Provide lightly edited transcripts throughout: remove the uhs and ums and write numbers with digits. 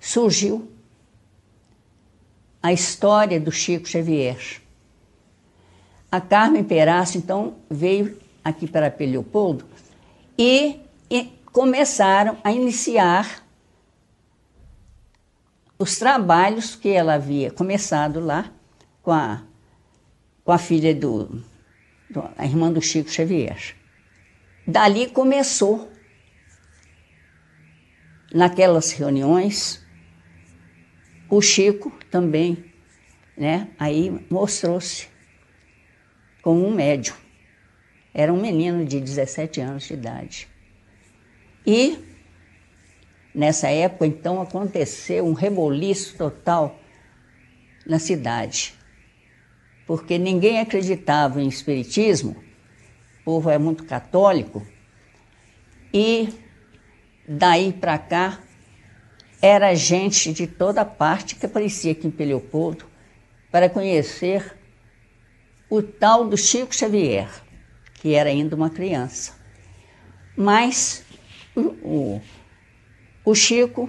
surgiu a história do Chico Xavier. A Carmen Perácio, então, veio aqui para Leopoldo e começaram a iniciar os trabalhos que ela havia começado lá com a filha a irmã do Chico Xavier. Dali começou, naquelas reuniões, o Chico também, né? Aí mostrou-se como um médium. Era um menino de 17 anos de idade. E, nessa época, então, aconteceu um reboliço total na cidade, porque ninguém acreditava em espiritismo, o povo é muito católico, e daí para cá era gente de toda parte que aparecia aqui em Leopoldo para conhecer o tal do Chico Xavier, que era ainda uma criança. Mas o Chico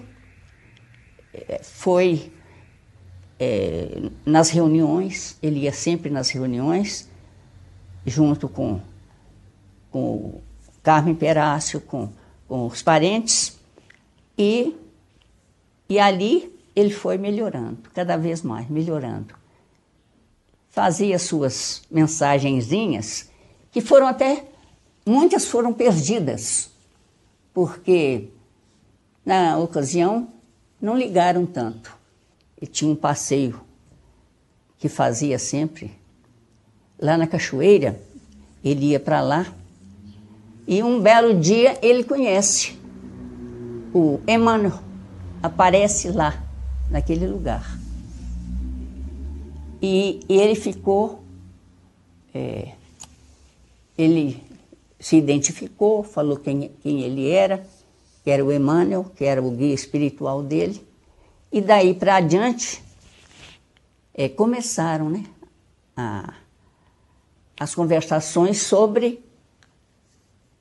foi nas reuniões, ele ia sempre nas reuniões, junto com o Carmen Perácio, com os parentes, e ali ele foi melhorando, cada vez mais melhorando. Fazia suas mensagenzinhas, que foram até, muitas foram perdidas, porque na ocasião não ligaram tanto. E tinha um passeio que fazia sempre, lá na cachoeira, ele ia para lá, e um belo dia ele conhece o Emmanuel, aparece lá, naquele lugar. E ele ficou, ele se identificou, falou quem ele era, que era o Emmanuel, que era o guia espiritual dele, e daí para adiante começaram, né, as conversações sobre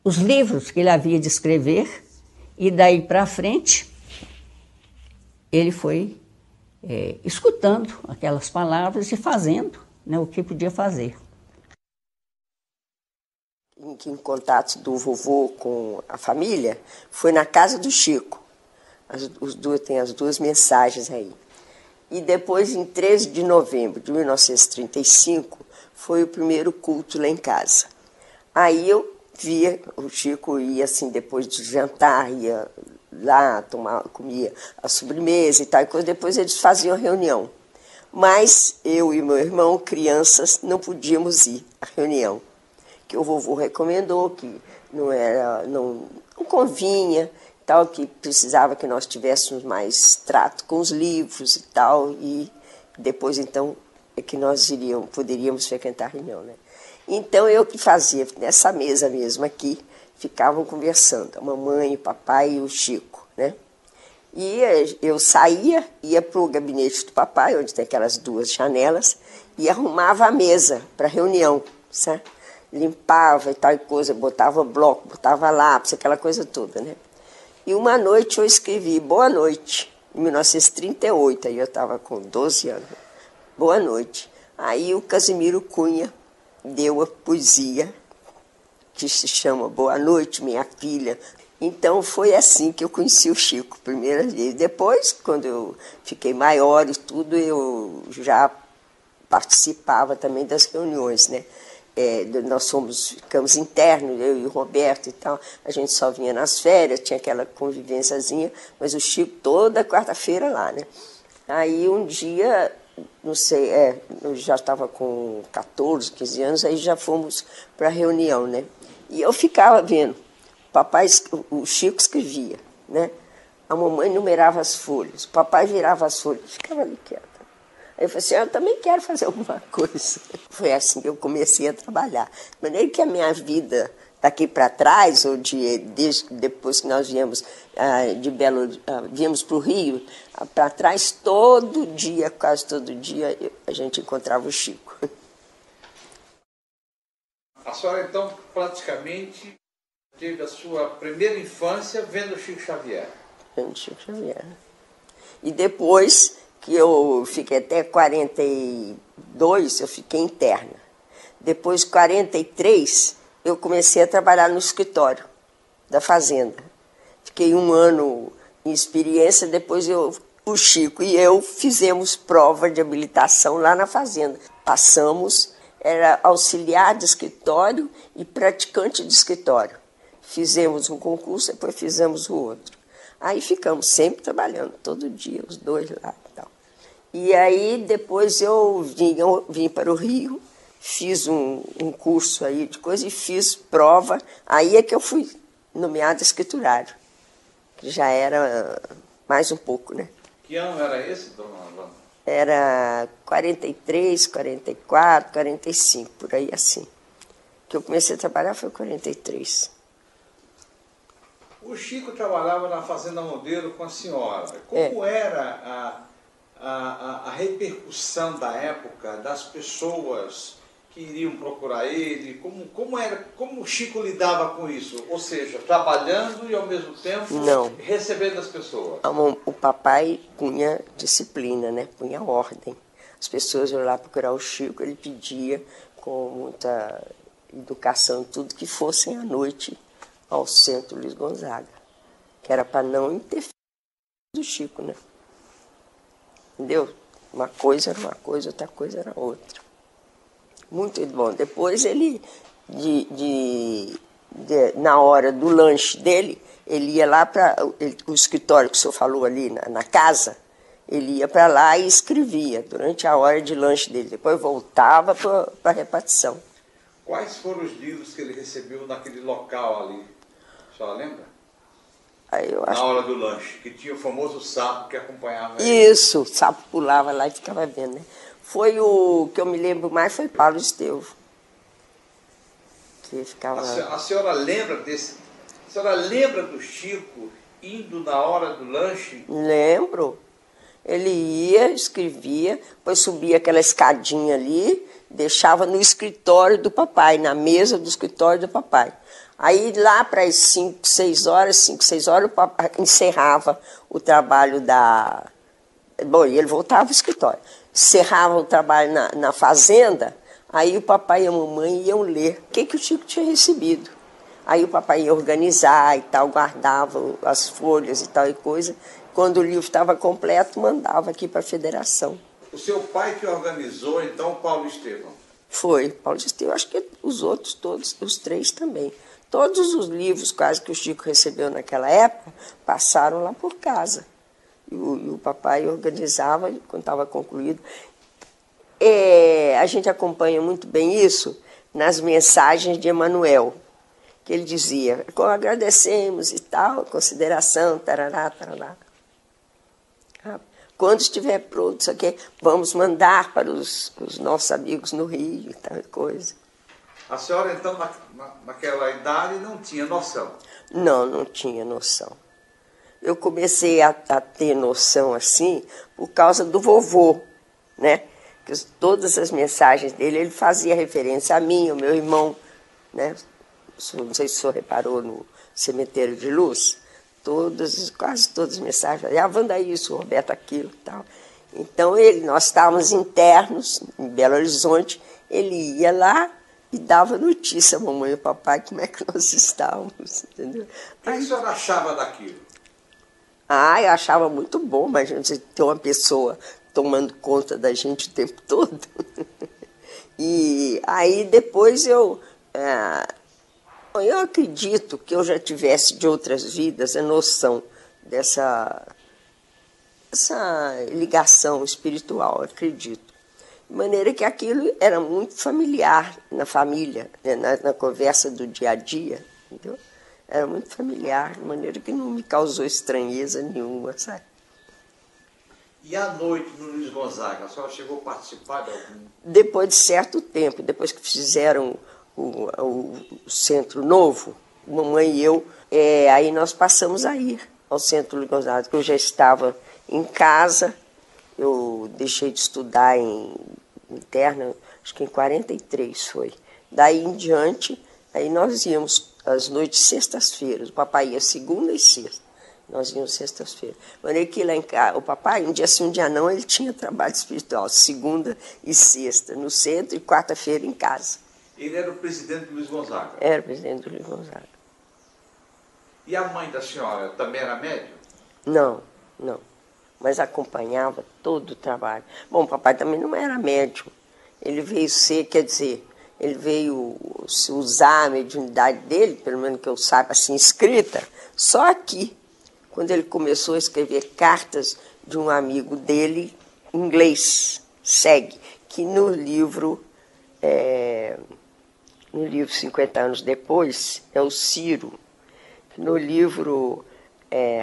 os livros que ele havia de escrever, e daí para frente ele foi escutando aquelas palavras e fazendo, né, o que podia fazer. Em contato do vovô com a família foi na casa do Chico. Tem as duas mensagens aí. E depois, em 13 de novembro de 1935, foi o primeiro culto lá em casa. Aí eu via, o Chico ia assim, depois de jantar, ia lá, comia a sobremesa e tal, e depois eles faziam a reunião. Mas eu e meu irmão, crianças, não podíamos ir à reunião, que o vovô recomendou, que não convinha, tal, que precisava que nós tivéssemos mais trato com os livros e tal, e depois, então, é que nós poderíamos frequentar a reunião, né? Então, eu que fazia, nessa mesa mesmo aqui, ficavam conversando, a mamãe, o papai e o Chico, né? E eu saía, ia para o gabinete do papai, onde tem aquelas duas janelas, e arrumava a mesa para a reunião, certo? Limpava e tal coisa, botava bloco, botava lápis, aquela coisa toda, né? E uma noite eu escrevi Boa Noite, em 1938, aí eu estava com 12 anos. Boa Noite. Aí o Casimiro Cunha deu a poesia, que se chama Boa Noite, Minha Filha. Então foi assim que eu conheci o Chico, primeira vez. Depois, quando eu fiquei maior e tudo, eu já participava também das reuniões, né? Nós ficamos internos, eu e o Roberto e tal, a gente só vinha nas férias, tinha aquela convivênciazinha, mas o Chico toda quarta-feira lá, né? Aí um dia, não sei, eu já estava com 14, 15 anos, aí já fomos para a reunião, né? E eu ficava vendo, o Chico escrevia, né? A mamãe numerava as folhas, o papai virava as folhas, ficava ali quieto. Aí eu falei assim, eu também quero fazer alguma coisa. Foi assim que eu comecei a trabalhar. De maneira que a minha vida daqui para trás, ou desde depois que nós viemos viemos para o Rio, para trás, todo dia, quase todo dia, a gente encontrava o Chico. A senhora, então, praticamente teve a sua primeira infância vendo o Chico Xavier. Vendo o Chico Xavier. E depois que eu fiquei até 42, eu fiquei interna. Depois, 43, eu comecei a trabalhar no escritório da fazenda. Fiquei 1 ano em experiência, depois o Chico e eu fizemos prova de habilitação lá na fazenda. Passamos, era auxiliar de escritório e praticante de escritório. Fizemos um concurso, depois fizemos o outro. Aí ficamos sempre trabalhando, todo dia, os dois lá e tal. E aí depois eu vim para o Rio, fiz um curso aí de coisa e fiz prova. Aí é que eu fui nomeada escriturário, que já era mais um pouco, né? Que ano era esse, dona Wanda? Era 43, 44, 45, por aí assim. Que eu comecei a trabalhar foi 43. O Chico trabalhava na Fazenda Modelo com a senhora. Como era a repercussão da época das pessoas que iriam procurar ele? Como o Chico lidava com isso? Ou seja, trabalhando e ao mesmo tempo recebendo as pessoas? O papai punha disciplina, né? Punha ordem. As pessoas iam lá procurar o Chico, ele pedia com muita educação tudo que fossem à noite ao Centro Luiz Gonzaga, que era para não interferir do Chico, né? Entendeu? Uma coisa era uma coisa, outra coisa era outra. Muito bom. Depois ele, na hora do lanche dele, ele ia lá para o escritório que o senhor falou ali na casa, ele ia para lá e escrevia durante a hora de lanche dele. Depois voltava para a repartição. Quais foram os livros que ele recebeu naquele local ali? A senhora lembra? Na hora do lanche, que tinha o famoso sapo que acompanhava ele. Isso, o sapo pulava lá e ficava vendo, né? Foi o que eu me lembro mais, foi Paulo Estevam. Que ficava... A senhora lembra desse? A senhora lembra do Chico indo na hora do lanche? Lembro. Ele ia, escrevia, depois subia aquela escadinha ali, deixava no escritório do papai, na mesa do escritório do papai. Aí lá para as 5, 6 horas, o papai encerrava o trabalho da... Bom, e ele voltava ao escritório. Encerrava o trabalho na fazenda, aí o papai e a mamãe iam ler o que o Chico tinha recebido. Aí o papai ia organizar e tal, guardava as folhas e tal e coisa. Quando o livro estava completo, mandava aqui para a federação. O seu pai que organizou, então, Paulo Estevam? Foi, Paulo Estevam, acho que os outros todos, os 3 também. Todos os livros quase que o Chico recebeu naquela época passaram lá por casa. E o papai organizava quando estava concluído. A gente acompanha muito bem isso nas mensagens de Emanuel, que ele dizia, agradecemos e tal, consideração, tarará, tarará. Quando estiver pronto isso aqui, vamos mandar para os nossos amigos no Rio e tal coisa. A senhora, então, naquela idade, não tinha noção? Não tinha noção. Eu comecei a ter noção assim por causa do vovô, né? Que todas as mensagens dele, ele fazia referência a mim, ao meu irmão, né? Não sei se o senhor reparou no Cemitério de Luz, quase todas as mensagens, a Wanda isso, o Roberto aquilo e tal. Então, nós estávamos internos em Belo Horizonte, ele ia lá e dava notícia a mamãe e ao papai como é que nós estávamos, entendeu? O que a senhora achava daquilo? Eu achava muito bom, mas a gente ter uma pessoa tomando conta da gente o tempo todo. E aí depois eu acredito que eu já tivesse de outras vidas a noção dessa ligação espiritual, acredito. De maneira que aquilo era muito familiar na família, né, na conversa do dia a dia, entendeu? Era muito familiar, de maneira que não me causou estranheza nenhuma, sabe? E à noite no Luiz Gonzaga, a senhora chegou a participar de algum? Depois de certo tempo, depois que fizeram o Centro Novo, mamãe e eu, aí nós passamos a ir ao Centro Luiz Gonzaga, porque eu já estava em casa, eu deixei de estudar em interna, acho que em 43 foi. Daí em diante, aí nós íamos às noites sextas-feiras, o papai ia segunda e sexta. Nós íamos sextas-feiras. Maneira que lá em casa, o papai, um dia sim, um dia não, ele tinha trabalho espiritual, segunda e sexta no centro e quarta-feira em casa. Ele era o presidente do Luiz Gonzaga? Era o presidente do Luiz Gonzaga. E a mãe da senhora também era médium? Não, não. Mas acompanhava todo o trabalho. Bom, o papai também não era médium. Ele veio ser, quer dizer, ele veio usar a mediunidade dele, pelo menos que eu saiba, assim, escrita, só aqui. Quando ele começou a escrever cartas de um amigo dele, inglês, Segue, que no livro 50 anos depois, é o Ciro. No livro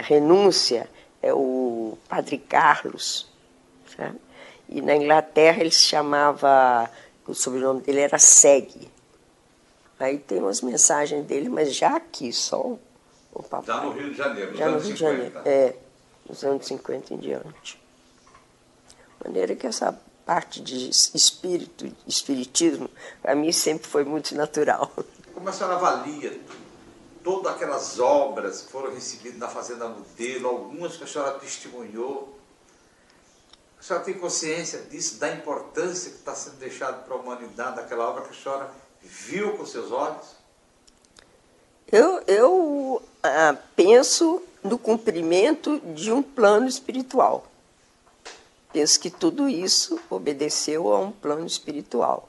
Renúncia, é o Padre Carlos. Sabe? E na Inglaterra ele se chamava, o sobrenome dele era Segue. Aí tem umas mensagens dele, mas já aqui, só o papai. Já no Rio de Janeiro, nos já anos no Rio 50. De Janeiro, nos anos 50 em diante. De maneira que essa parte de espiritismo, para mim sempre foi muito natural. Como a senhora avalia todas aquelas obras que foram recebidas na Fazenda Modelo, algumas que a senhora testemunhou? A senhora tem consciência disso, da importância que está sendo deixada para a humanidade, daquela obra que a senhora viu com seus olhos? Eu penso no cumprimento de um plano espiritual. Penso que tudo isso obedeceu a um plano espiritual.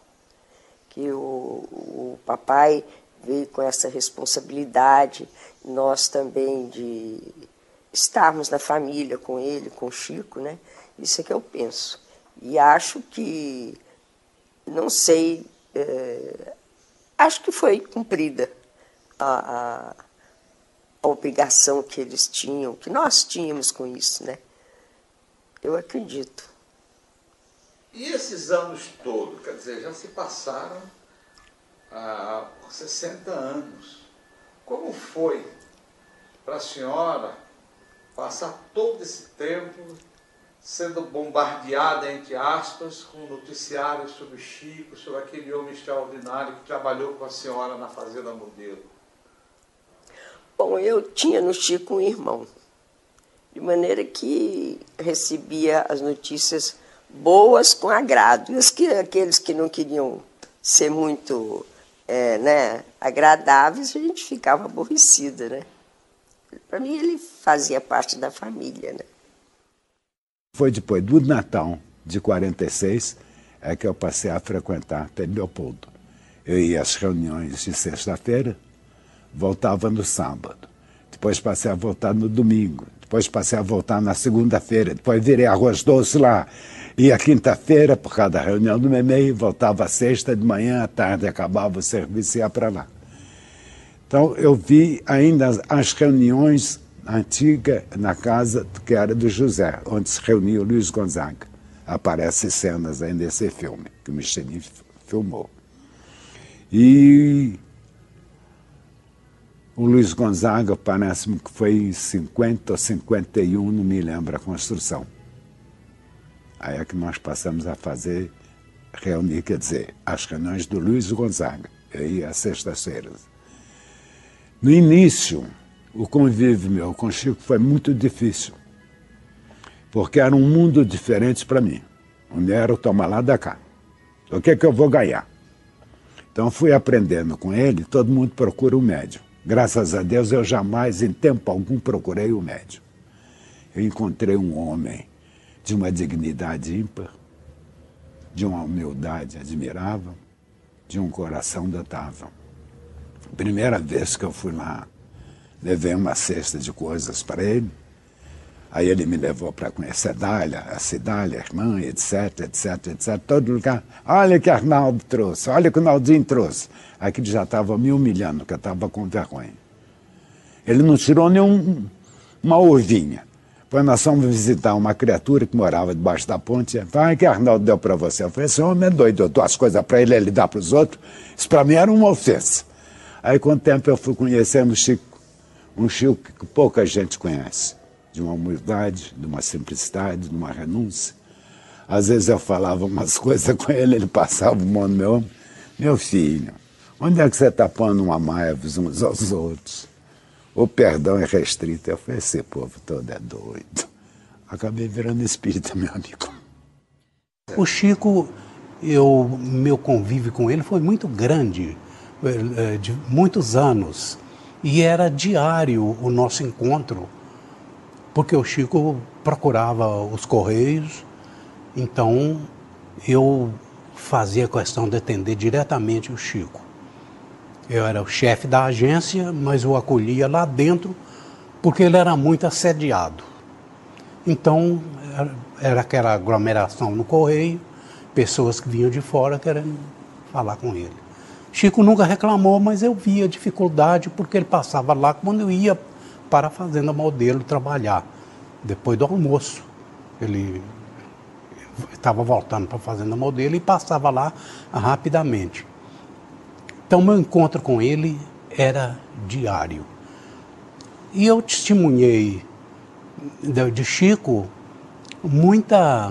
Que o papai veio com essa responsabilidade, nós também de estarmos na família com ele, com o Chico, né? Isso é que eu penso. E acho que, não sei, acho que foi cumprida a obrigação que eles tinham, que nós tínhamos com isso, né? Eu acredito. E esses anos todos, quer dizer, já se passaram 60 anos. Como foi para a senhora passar todo esse tempo sendo bombardeada, entre aspas, com noticiários sobre Chico, sobre aquele homem extraordinário que trabalhou com a senhora na Fazenda Modelo? Bom, eu tinha no Chico um irmão, de maneira que recebia as notícias boas com agrado. E aqueles que não queriam ser muito agradáveis, a gente ficava aborrecida, né? Para mim, ele fazia parte da família, né? Foi depois do Natal de 46 que eu passei a frequentar Pedro Leopoldo. Eu ia às reuniões de sexta-feira, voltava no sábado. Depois passei a voltar no domingo. Depois passei a voltar na segunda-feira. Depois virei arroz doce lá. Ia quinta-feira, por causa da reunião do Memei, voltava sexta de manhã, à tarde acabava o serviço e ia para lá. Então eu vi ainda as reuniões antigas na casa que era do José, onde se reunia o Luiz Gonzaga. Aparecem cenas ainda desse filme, que o Michelin filmou. E o Luiz Gonzaga, parece-me que foi em 50 ou 51, não me lembro a construção. Aí é que nós passamos a reunir, quer dizer, as reuniões do Luiz Gonzaga. Eu ia às sextas-feiras. No início, o convívio meu com o Chico foi muito difícil, porque era um mundo diferente para mim. Onde era o toma lá da cá. O que é que eu vou ganhar? Então fui aprendendo com ele, todo mundo procura um médium. Graças a Deus eu jamais, em tempo algum, procurei um médium. Eu encontrei um homem de uma dignidade ímpar, de uma humildade admirável, de um coração notável. Primeira vez que eu fui lá, levei uma cesta de coisas para ele. Aí ele me levou para conhecer a Cidália, a irmã, etc, etc, etc. Todo lugar. Olha que Arnaldo trouxe, olha que o Naldinho trouxe. Aqui ele já estava me humilhando, que eu estava com vergonha. Ele não tirou uma ovinha. Depois nós fomos visitar uma criatura que morava debaixo da ponte. Vai que Arnaldo deu para você. Eu falei, esse homem é doido, eu dou as coisas para ele, ele dá para os outros. Isso para mim era uma ofensa. Aí com o tempo eu fui conhecendo o Chico, um Chico que pouca gente conhece. De uma humildade, de uma simplicidade, de uma renúncia. Às vezes eu falava umas coisas com ele, ele passava o mão no meu ombro. Meu filho, onde é que você está pondo uma maia uns aos outros? o perdão é restrito. Eu falei, esse povo todo é doido. Acabei virando espírita, meu amigo. O Chico, meu convívio com ele foi muito grande, de muitos anos. E era diário o nosso encontro, porque o Chico procurava os Correios, então eu fazia questão de atender diretamente o Chico. Eu era o chefe da agência, mas eu acolhia lá dentro, porque ele era muito assediado. Então, era aquela aglomeração no Correio, pessoas que vinham de fora querendo falar com ele. Chico nunca reclamou, mas eu via dificuldade, porque ele passava lá quando eu ia para a Fazenda Modelo trabalhar, depois do almoço. Ele estava voltando para a Fazenda Modelo e passava lá rapidamente. Então, meu encontro com ele era diário. E eu testemunhei de Chico muito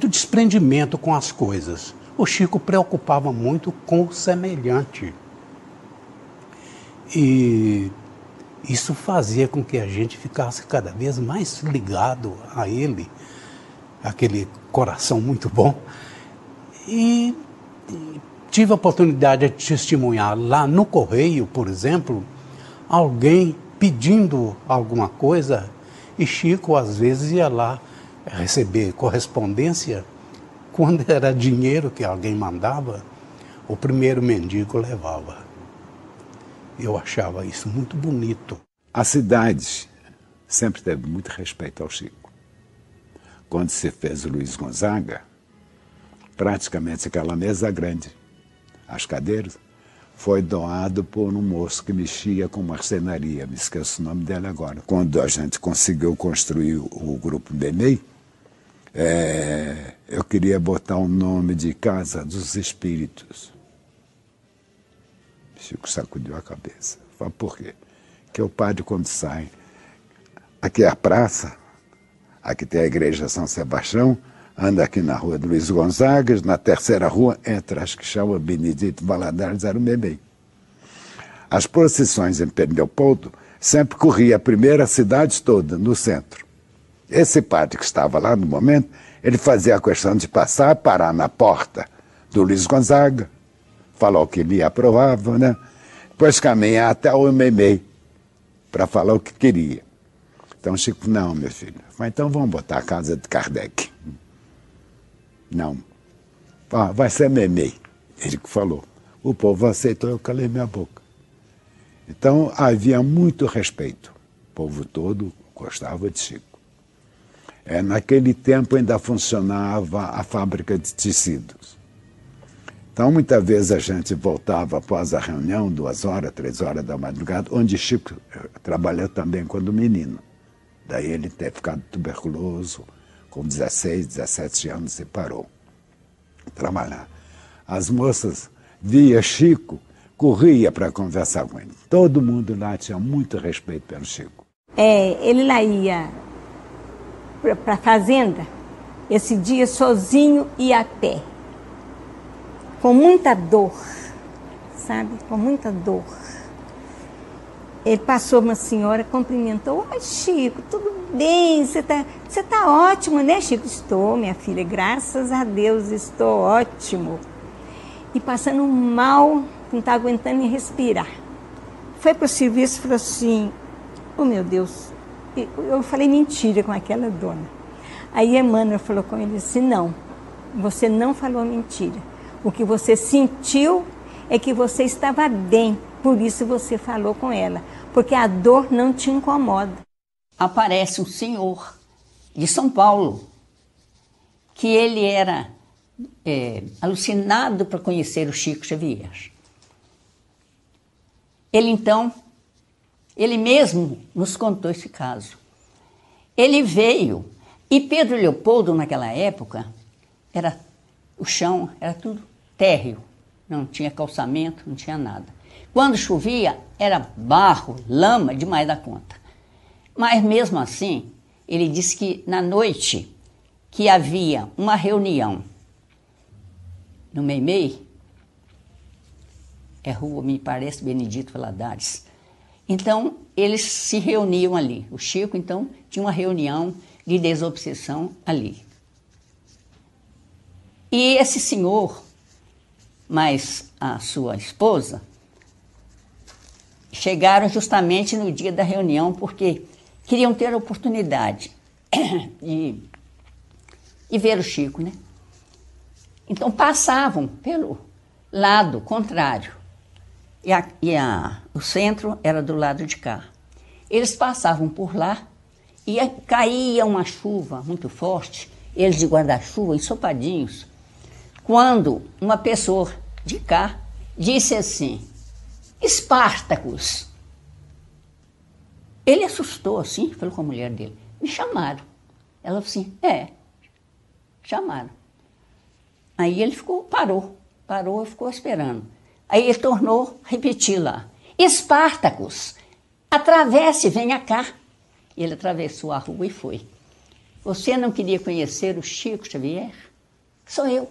desprendimento com as coisas. O Chico preocupava muito com o semelhante. E isso fazia com que a gente ficasse cada vez mais ligado a ele, aquele coração muito bom. E tive a oportunidade de testemunhar lá no Correio, por exemplo, alguém pedindo alguma coisa, e Chico às vezes ia lá receber correspondência. Quando era dinheiro que alguém mandava, o primeiro mendigo levava. Eu achava isso muito bonito. A cidade sempre teve muito respeito ao Chico. Quando se fez o Luiz Gonzaga, praticamente aquela mesa grande, as cadeiras, foi doado por um moço que mexia com marcenaria, me esqueço o nome dele agora. Quando a gente conseguiu construir o grupo Benê, eu queria botar o nome de Casa dos Espíritos. Chico sacudiu a cabeça. Falei, por quê? Porque o padre, quando sai, aqui é a praça, aqui tem a igreja São Sebastião, anda aqui na rua do Luiz Gonzaga, na terceira rua, entra, acho que chama Benedito Valadares, era o Memei. As procissões em Pedro Leopoldo sempre corria a primeira cidade toda, no centro. Esse padre que estava lá no momento, ele fazia a questão de passar, parar na porta do Luiz Gonzaga, falar o que ele aprovava, né? Depois caminhar até o Memei para falar o que queria. Então Chico, não, meu filho, mas então vamos botar a casa de Kardec. Não. Vai ser Memei, ele que falou. O povo aceitou, eu calei minha boca. Então havia muito respeito. O povo todo gostava de Chico. Naquele tempo ainda funcionava a fábrica de tecidos. Então muitas vezes a gente voltava após a reunião, 2 horas, 3 horas da madrugada, onde Chico trabalhou também quando menino. Daí ele ter ficado tuberculoso, com 16, 17 anos e parou de trabalhar. As moças via Chico, corria para conversar com ele. Todo mundo lá tinha muito respeito pelo Chico. Ele lá ia para a fazenda, esse dia sozinho e a pé, com muita dor, sabe? Com muita dor. Ele passou, uma senhora cumprimentou. Oi, Chico, tudo bem? Você tá ótimo, né, Chico? Estou, minha filha, graças a Deus, estou ótimo. E passando mal, não está aguentando respirar. Foi para o serviço e falou assim, oh meu Deus, eu falei mentira com aquela dona. Aí Emmanuel falou com ele assim, não, você não falou mentira. O que você sentiu é que você estava bem, por isso você falou com ela, porque a dor não te incomoda. Aparece um senhor de São Paulo, que ele era alucinado para conhecer o Chico Xavier. Ele mesmo nos contou esse caso. Ele veio, e Pedro Leopoldo, naquela época, o chão era tudo térreo, não tinha calçamento, não tinha nada. Quando chovia, era barro, lama, demais da conta. Mas mesmo assim, ele disse que na noite que havia uma reunião no Meimei, rua, me parece, Benedito Valadares. Então, eles se reuniam ali. O Chico, então, tinha uma reunião de desobsessão ali. E esse senhor, mais a sua esposa, chegaram justamente no dia da reunião, porque queriam ter a oportunidade de ver o Chico, né? Então passavam pelo lado contrário, o centro era do lado de cá. Eles passavam por lá e caía uma chuva muito forte, eles de guarda-chuva, ensopadinhos, quando uma pessoa de cá disse assim: Espartacus. Ele assustou assim, falou com a mulher dele: me chamaram. Ela falou assim: chamaram. Aí ele parou e ficou esperando. Aí ele tornou a repetir lá: Espartacus, atravesse, venha cá. Ele atravessou a rua e foi. Você não queria conhecer o Chico Xavier? Sou eu.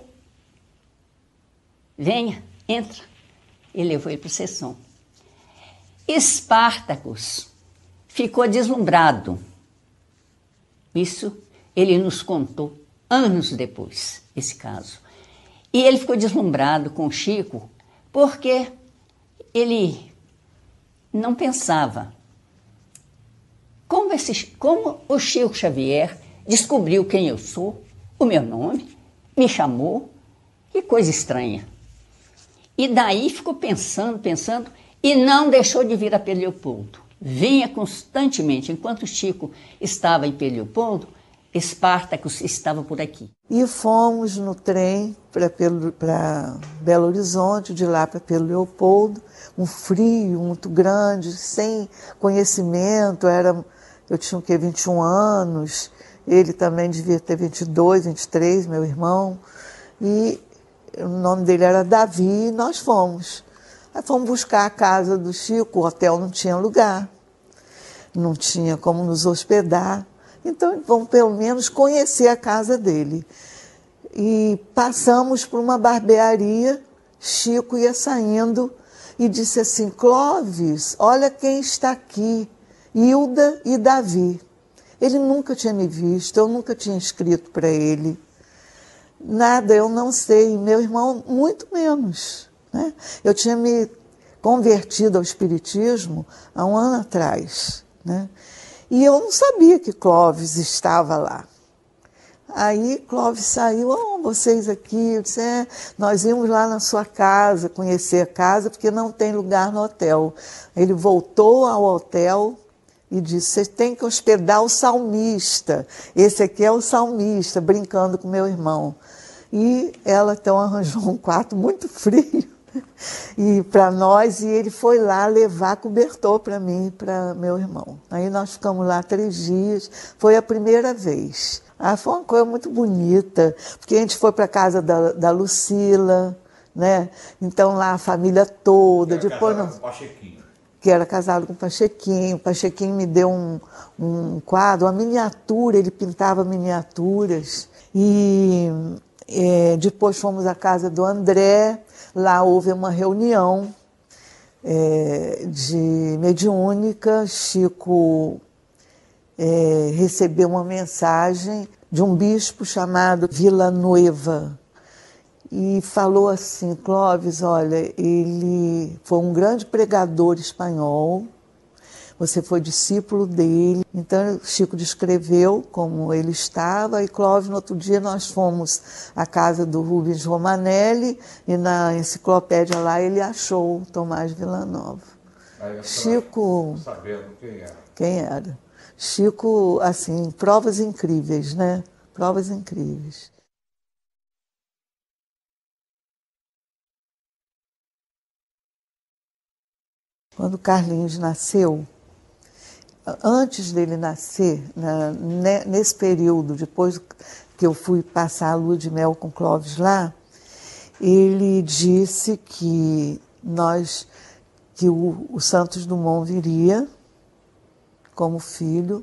Venha, entra. Ele levou ele para a sessão. Espartacus ficou deslumbrado. Isso ele nos contou anos depois, esse caso. E ele ficou deslumbrado com o Chico porque ele não pensava como o Chico Xavier descobriu quem eu sou, o meu nome, me chamou, que coisa estranha. E daí ficou pensando, e não deixou de vir a Pedro Leopoldo. Vinha constantemente. Enquanto Chico estava em Pedro Leopoldo, Espartacus estava por aqui. E fomos no trem para Belo Horizonte, de lá para Pedro Leopoldo, um frio muito grande, sem conhecimento. Eu tinha o quê? 21 anos, ele também devia ter 22, 23, meu irmão. E o nome dele era Davi, e nós fomos. Aí fomos buscar a casa do Chico, o hotel não tinha lugar, não tinha como nos hospedar. Então, vamos pelo menos conhecer a casa dele. E passamos por uma barbearia, Chico ia saindo e disse assim: Clóvis, olha quem está aqui, Hilda e Davi. Ele nunca tinha me visto, eu nunca tinha escrito para ele. Nada, eu não sei, meu irmão muito menos, né? Eu tinha me convertido ao espiritismo há um ano atrás, né? E eu não sabia que Clóvis estava lá. Aí Clóvis saiu: vocês aqui. Eu disse: nós íamos lá na sua casa, conhecer a casa, porque não tem lugar no hotel. Ele voltou ao hotel e disse: vocês têm que hospedar o salmista. Esse aqui é o salmista, brincando com meu irmão. E ela então arranjou um quarto muito frio e para nós, e ele foi lá levar cobertor para mim e para meu irmão. Aí nós ficamos lá 3 dias, foi a primeira vez. Foi uma coisa muito bonita, porque a gente foi para a casa da Lucila, né? Então lá a família toda. Depois não... que era casado com o Pachequinho. O Pachequinho me deu um quadro, uma miniatura, ele pintava miniaturas. E depois fomos à casa do André, lá houve uma reunião de mediúnica. Chico recebeu uma mensagem de um bispo chamado Villanueva e falou assim: Clóvis, olha, ele foi um grande pregador espanhol, você foi discípulo dele. Então Chico descreveu como ele estava, e Clóvis, no outro dia nós fomos à casa do Rubens Romanelli e na enciclopédia lá ele achou Tomás Villanova. Chico, sabendo quem era. Chico, assim, provas incríveis, né? Provas incríveis. Quando Carlinhos nasceu, antes dele nascer, nesse período, depois que eu fui passar a lua de mel com Clóvis lá, ele disse que o Santos Dumont viria como filho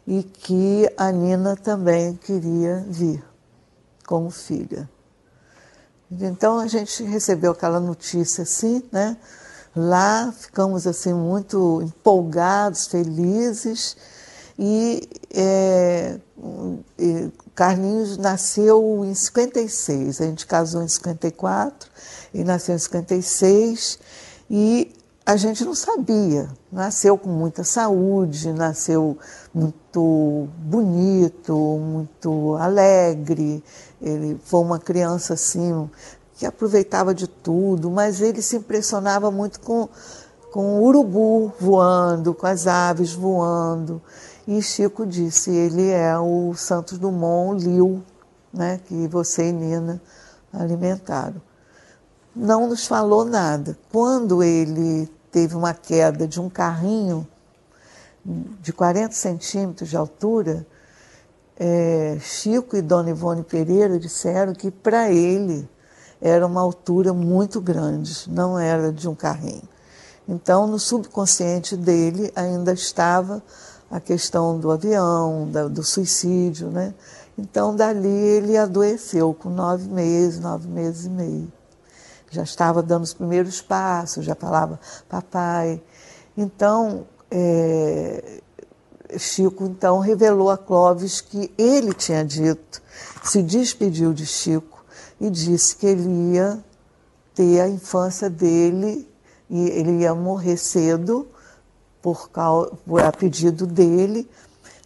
e que a Nina também queria vir como filha. Então a gente recebeu aquela notícia assim, né? Lá ficamos assim muito empolgados, felizes, e Carlinhos nasceu em 56, a gente casou em 54, ele nasceu em 56, e a gente não sabia. Nasceu com muita saúde, nasceu muito bonito, muito alegre. Ele foi uma criança assim que aproveitava de tudo, mas ele se impressionava muito com o urubu voando, com as aves voando. E Chico disse, ele é o Santos Dumont Liu, né, que você e Nina alimentaram. Não nos falou nada. Quando ele teve uma queda de um carrinho de 40 centímetros de altura, Chico e Dona Ivone Pereira disseram que para ele era uma altura muito grande, não era de um carrinho. Então, no subconsciente dele ainda estava a questão do avião, do suicídio, né? Então, dali ele adoeceu com 9 meses e meio. Já estava dando os primeiros passos, já falava papai. Então, Chico então revelou a Clóvis que ele tinha dito, se despediu de Chico e disse que ele ia ter a infância dele e ele ia morrer cedo a pedido dele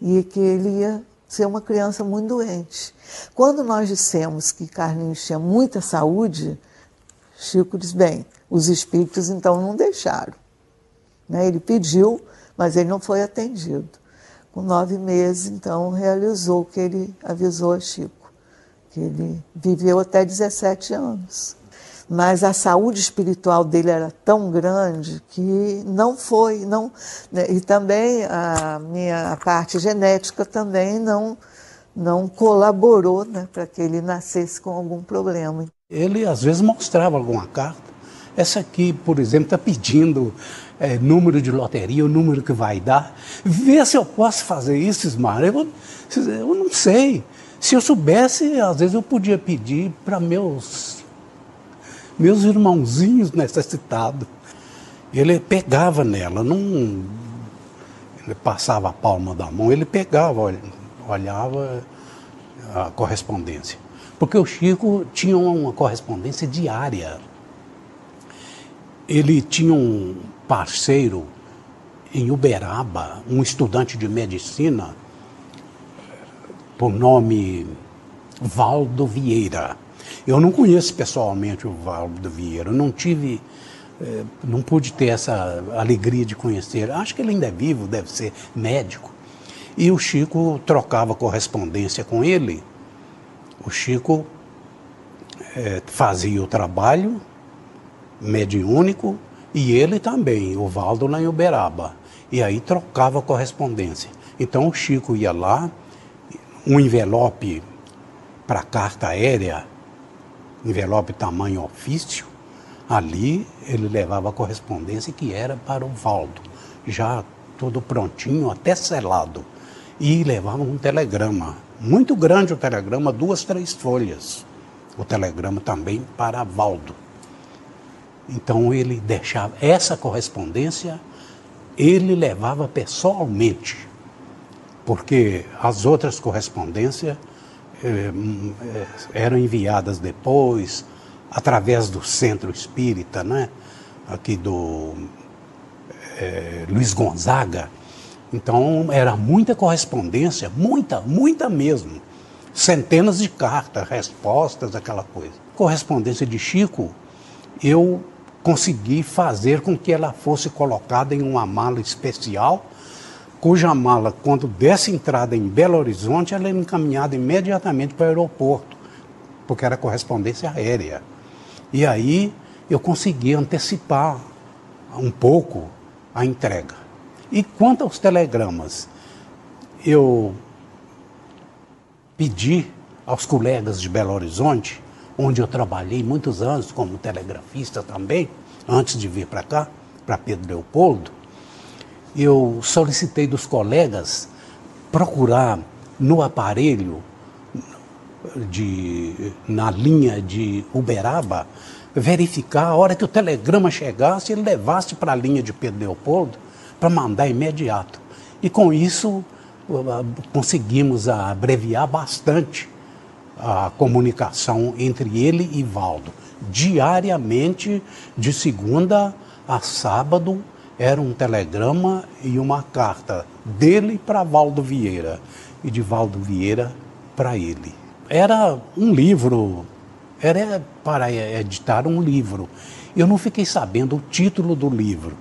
e que ele ia ser uma criança muito doente. Quando nós dissemos que Carlinhos tinha muita saúde, Chico disse, bem, os espíritos então não deixaram. Né? Ele pediu, mas ele não foi atendido. Com 9 meses, então, realizou o que ele avisou a Chico, que ele viveu até 17 anos. Mas a saúde espiritual dele era tão grande que não foi, né? E também a minha parte genética também não colaborou, né, para que ele nascesse com algum problema. Ele, às vezes, mostrava alguma carta. Essa aqui, por exemplo, está pedindo número de loteria, o número que vai dar. Vê se eu posso fazer isso, Ismar. Eu não sei. Se eu soubesse, às vezes eu podia pedir para meus irmãozinhos necessitados. Ele pegava nela, ele passava a palma da mão, ele pegava, olhava a correspondência. Porque o Chico tinha uma correspondência diária. Ele tinha um parceiro em Uberaba, um estudante de medicina, por nome Valdo Vieira. Eu não conheço pessoalmente o Valdo Vieira, não pude ter essa alegria de conhecer. Acho que ele ainda é vivo, deve ser médico. E o Chico trocava correspondência com ele. O Chico fazia o trabalho mediúnico e ele também, o Valdo lá em Uberaba. E aí trocava correspondência. Então o Chico ia lá, um envelope para carta aérea, envelope tamanho ofício, ali ele levava a correspondência que era para o Valdo, já tudo prontinho, até selado. E levava um telegrama, muito grande o telegrama, 2, 3 folhas. O telegrama também para Valdo. Então ele deixava essa correspondência, ele levava pessoalmente, porque as outras correspondências eram enviadas depois, através do Centro Espírita, né? Aqui do Luiz Gonzaga. Então era muita correspondência, muita mesmo. Centenas de cartas, respostas, aquela coisa. Correspondência de Chico, eu consegui fazer com que ela fosse colocada em uma mala especial, cuja mala, quando desse entrada em Belo Horizonte, ela era encaminhada imediatamente para o aeroporto, porque era correspondência aérea. E aí eu consegui antecipar um pouco a entrega. E quanto aos telegramas, eu pedi aos colegas de Belo Horizonte, onde eu trabalhei muitos anos como telegrafista também, antes de vir para cá, para Pedro Leopoldo, eu solicitei dos colegas procurar no aparelho, na linha de Uberaba, verificar a hora que o telegrama chegasse, ele levasse para a linha de Pedro Leopoldo para mandar imediato. E com isso conseguimos abreviar bastante a comunicação entre ele e Valdo. Diariamente, de segunda a sábado, era um telegrama e uma carta dele para Valdo Vieira e de Valdo Vieira para ele. Era um livro, era para editar um livro. Eu não fiquei sabendo o título do livro,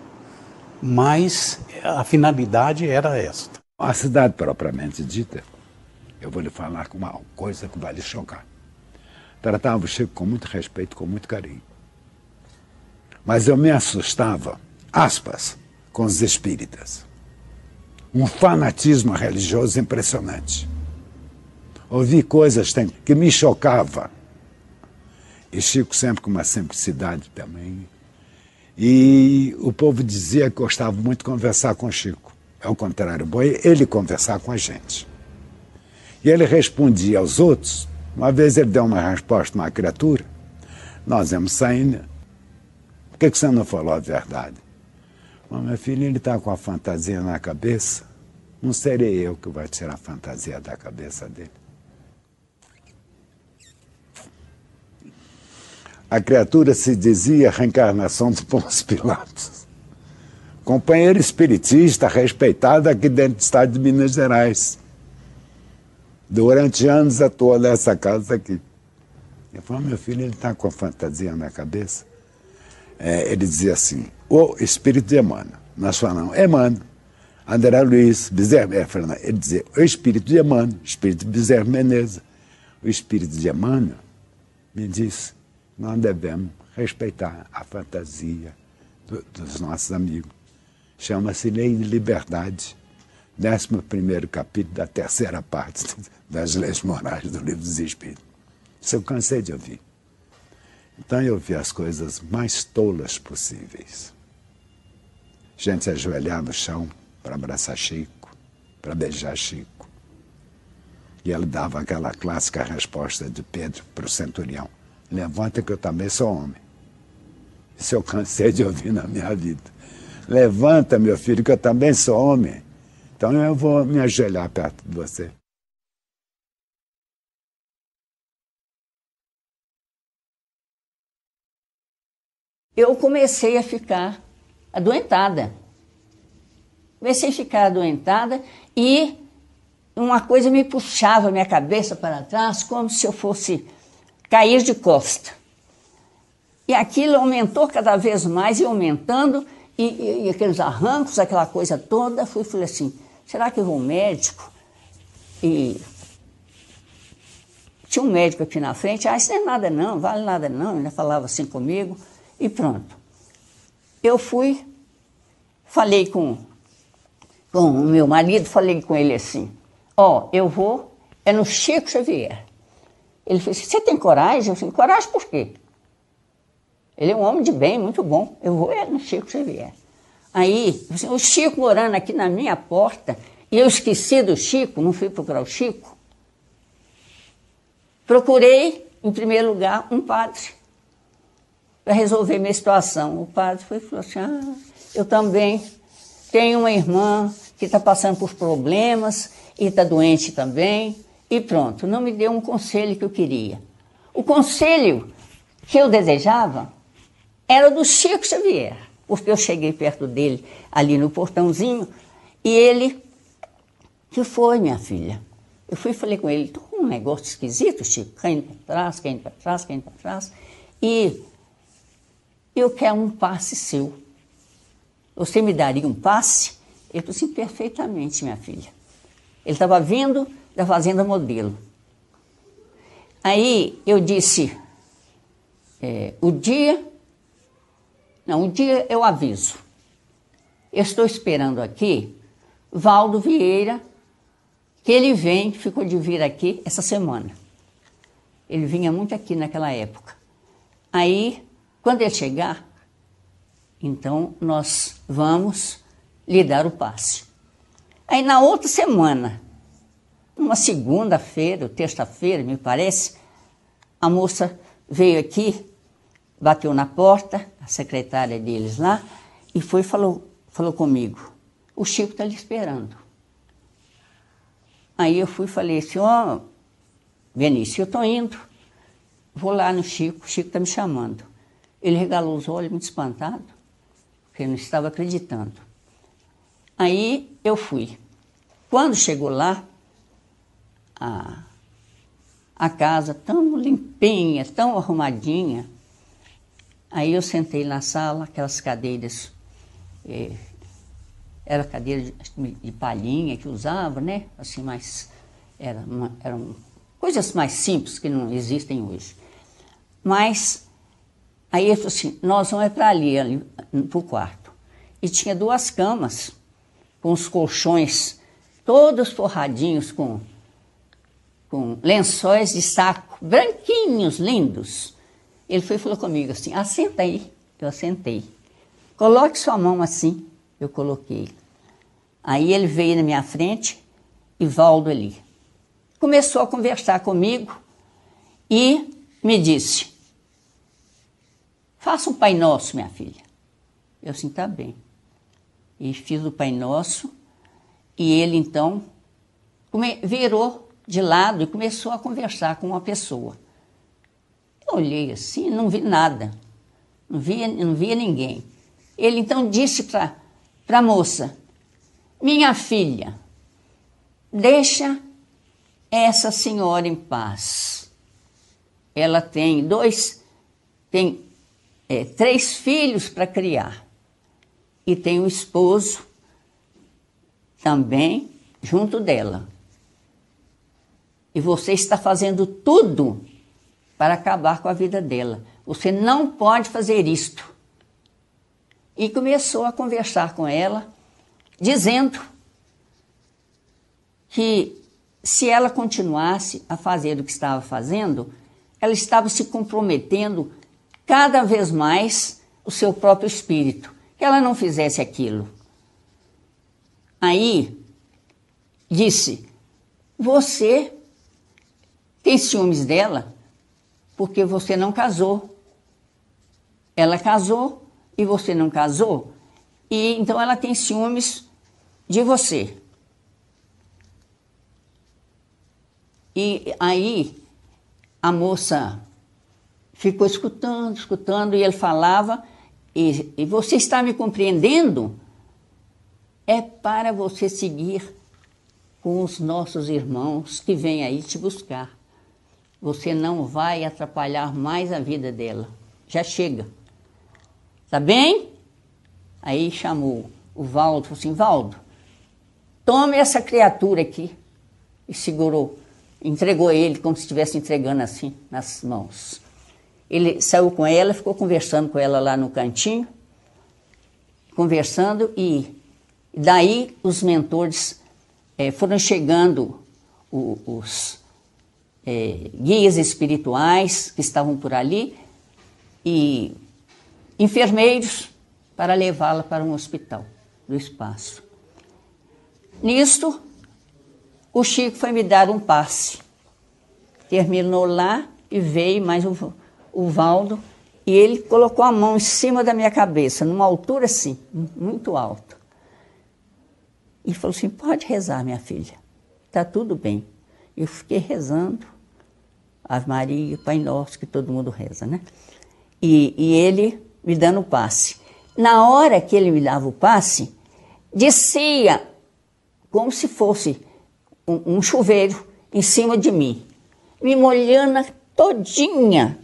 mas a finalidade era esta. A cidade propriamente dita, eu vou lhe falar com uma coisa que vai lhe chocar. Tratava o Chico com muito respeito, com muito carinho. Mas eu me assustava, aspas, com os espíritas. Um fanatismo religioso impressionante. Ouvi coisas que me chocavam. E Chico sempre com uma simplicidade também. E o povo dizia que gostava muito de conversar com Chico. É o contrário, bom, ele conversar com a gente. E ele respondia aos outros. Uma vez ele deu uma resposta a uma criatura. Nós íamos saindo. Por que você não falou a verdade? Mas, meu filho, ele está com a fantasia na cabeça. Não serei eu que vai tirar a fantasia da cabeça dele. A criatura se dizia a reencarnação de Pôncio Pilatos. Companheiro espiritista respeitado aqui dentro do estado de Minas Gerais. Durante anos atuou nessa casa aqui. Eu falei, meu filho, ele está com a fantasia na cabeça. Ele dizia assim, o espírito de Emmanuel. Nós falamos, Emmanuel, André Luiz, Bezerra, ele dizia, o espírito de Emmanuel, espírito de Bezerra Menezes. O espírito de Emmanuel me disse, nós devemos respeitar a fantasia dos nossos amigos. Chama-se Lei de Liberdade, 11º capítulo da 3ª parte das Leis Morais do Livro dos Espíritos. Isso eu cansei de ouvir. Então eu ouvi as coisas mais tolas possíveis. Gente se ajoelhar no chão para abraçar Chico, para beijar Chico. E ele dava aquela clássica resposta de Pedro para o centurião. Levanta que eu também sou homem. Isso eu cansei de ouvir na minha vida. Levanta, meu filho, que eu também sou homem. Então eu vou me ajoelhar perto de você. Eu comecei a ficar adoentada. Comecei a ficar adoentada e uma coisa me puxava a minha cabeça para trás, como se eu fosse cair de costa. E aquilo aumentou cada vez mais e aumentando, e aqueles arrancos, aquela coisa toda. Falei assim, será que eu vou ao médico? E tinha um médico aqui na frente, isso não é nada não, vale nada não, ele falava assim comigo, e pronto. Eu fui, falei com o meu marido, falei com ele assim, eu vou, é no Chico Xavier. Ele falou assim, você tem coragem? Eu falei, coragem por quê? Ele é um homem de bem, muito bom. Eu vou no Chico Xavier. Aí, o Chico morando aqui na minha porta, e eu esqueci do Chico, não fui procurar o Chico. Procurei, em primeiro lugar, um padre para resolver minha situação. O padre falou assim, eu também tenho uma irmã que está passando por problemas e está doente também. E pronto, não me deu um conselho que eu queria. O conselho que eu desejava era do Chico Xavier, porque eu cheguei perto dele ali no portãozinho e ele, que foi, minha filha? Eu fui e falei com ele, estou com um negócio esquisito, Chico, caindo para trás, e eu quero um passe seu. Você me daria um passe? Ele falou assim, perfeitamente, minha filha. Ele estava vindo da Fazenda Modelo. Aí eu disse, o dia eu aviso. Eu estou esperando aqui Valdo Vieira, que ele ficou de vir aqui essa semana. Ele vinha muito aqui naquela época. Aí, quando ele chegar, então nós vamos lhe dar o passe. Aí na outra semana, uma segunda-feira ou terça-feira, me parece, a moça veio aqui bateu na porta, a secretária deles lá, e foi e falou comigo, o Chico está lhe esperando. Aí eu fui e falei assim, ó, Benício, eu estou indo, vou lá no Chico, o Chico está me chamando. Ele regalou os olhos, muito espantado, porque eu não estava acreditando. Aí eu fui. Quando chegou lá, a casa tão limpinha, tão arrumadinha, aí eu sentei na sala, aquelas cadeiras, era cadeira de palhinha que usava, né? Assim, eram coisas mais simples que não existem hoje. Mas aí ele falou assim, nós vamos para ali para o quarto. E tinha 2 camas, com os colchões todos forradinhos com lençóis de saco, branquinhos, lindos. Ele foi e falou comigo assim, assenta aí. Eu assentei. Coloque sua mão assim. Eu coloquei. Aí ele veio na minha frente, e Valdo ali. Começou a conversar comigo e me disse, faça um Pai Nosso, minha filha. Eu assim, tá bem. E fiz o Pai Nosso, e ele então virou de lado e começou a conversar com uma pessoa. Eu olhei assim, não vi nada, não via ninguém. Ele então disse para a moça, minha filha, deixa essa senhora em paz. Ela tem 3 filhos para criar. E tem um esposo também junto dela. E você está fazendo tudo para acabar com a vida dela. Você não pode fazer isto. E começou a conversar com ela, dizendo que se ela continuasse a fazer o que estava fazendo, ela estava se comprometendo cada vez mais o seu próprio espírito, que ela não fizesse aquilo. Aí disse, você tem ciúmes dela porque você não casou. Ela casou e você não casou, e então ela tem ciúmes de você. E aí a moça ficou escutando, e ele falava, e você está me compreendendo? É para você seguir com os nossos irmãos que vêm aí te buscar. Você não vai atrapalhar mais a vida dela. Já chega. Tá bem? Aí chamou o Valdo, falou assim, Valdo, tome essa criatura aqui. E segurou, entregou ele como se estivesse entregando assim, nas mãos. Ele saiu com ela, ficou conversando com ela lá no cantinho, conversando, e daí os mentores foram chegando, os guias espirituais que estavam por ali, e enfermeiros para levá-la para um hospital do espaço. Nisto, o Chico foi me dar um passe. Terminou lá e veio mais o Valdo, e ele colocou a mão em cima da minha cabeça, numa altura assim, muito alta. E falou assim, pode rezar, minha filha, está tudo bem. Eu fiquei rezando, Ave Maria, Pai Nosso, que todo mundo reza, né? E ele me dando o passe. Na hora que ele me dava o passe, descia como se fosse um chuveiro em cima de mim, me molhando todinha.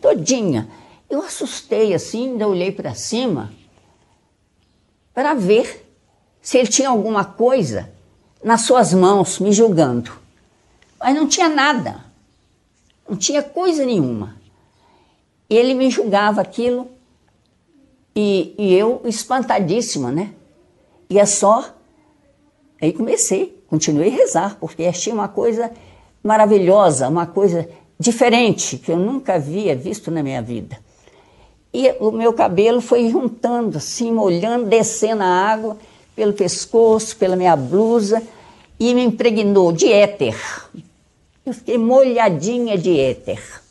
Eu assustei assim, ainda olhei para cima para ver se ele tinha alguma coisa nas suas mãos me julgando. Mas não tinha nada, não tinha coisa nenhuma. Ele me julgava aquilo e eu espantadíssima, né? E é só... Aí continuei a rezar, porque achei uma coisa maravilhosa, uma coisa diferente, que eu nunca havia visto na minha vida. E o meu cabelo foi juntando, assim, molhando, descendo a água pelo pescoço, pela minha blusa, e me impregnou de éter. Eu fiquei molhadinha de éter.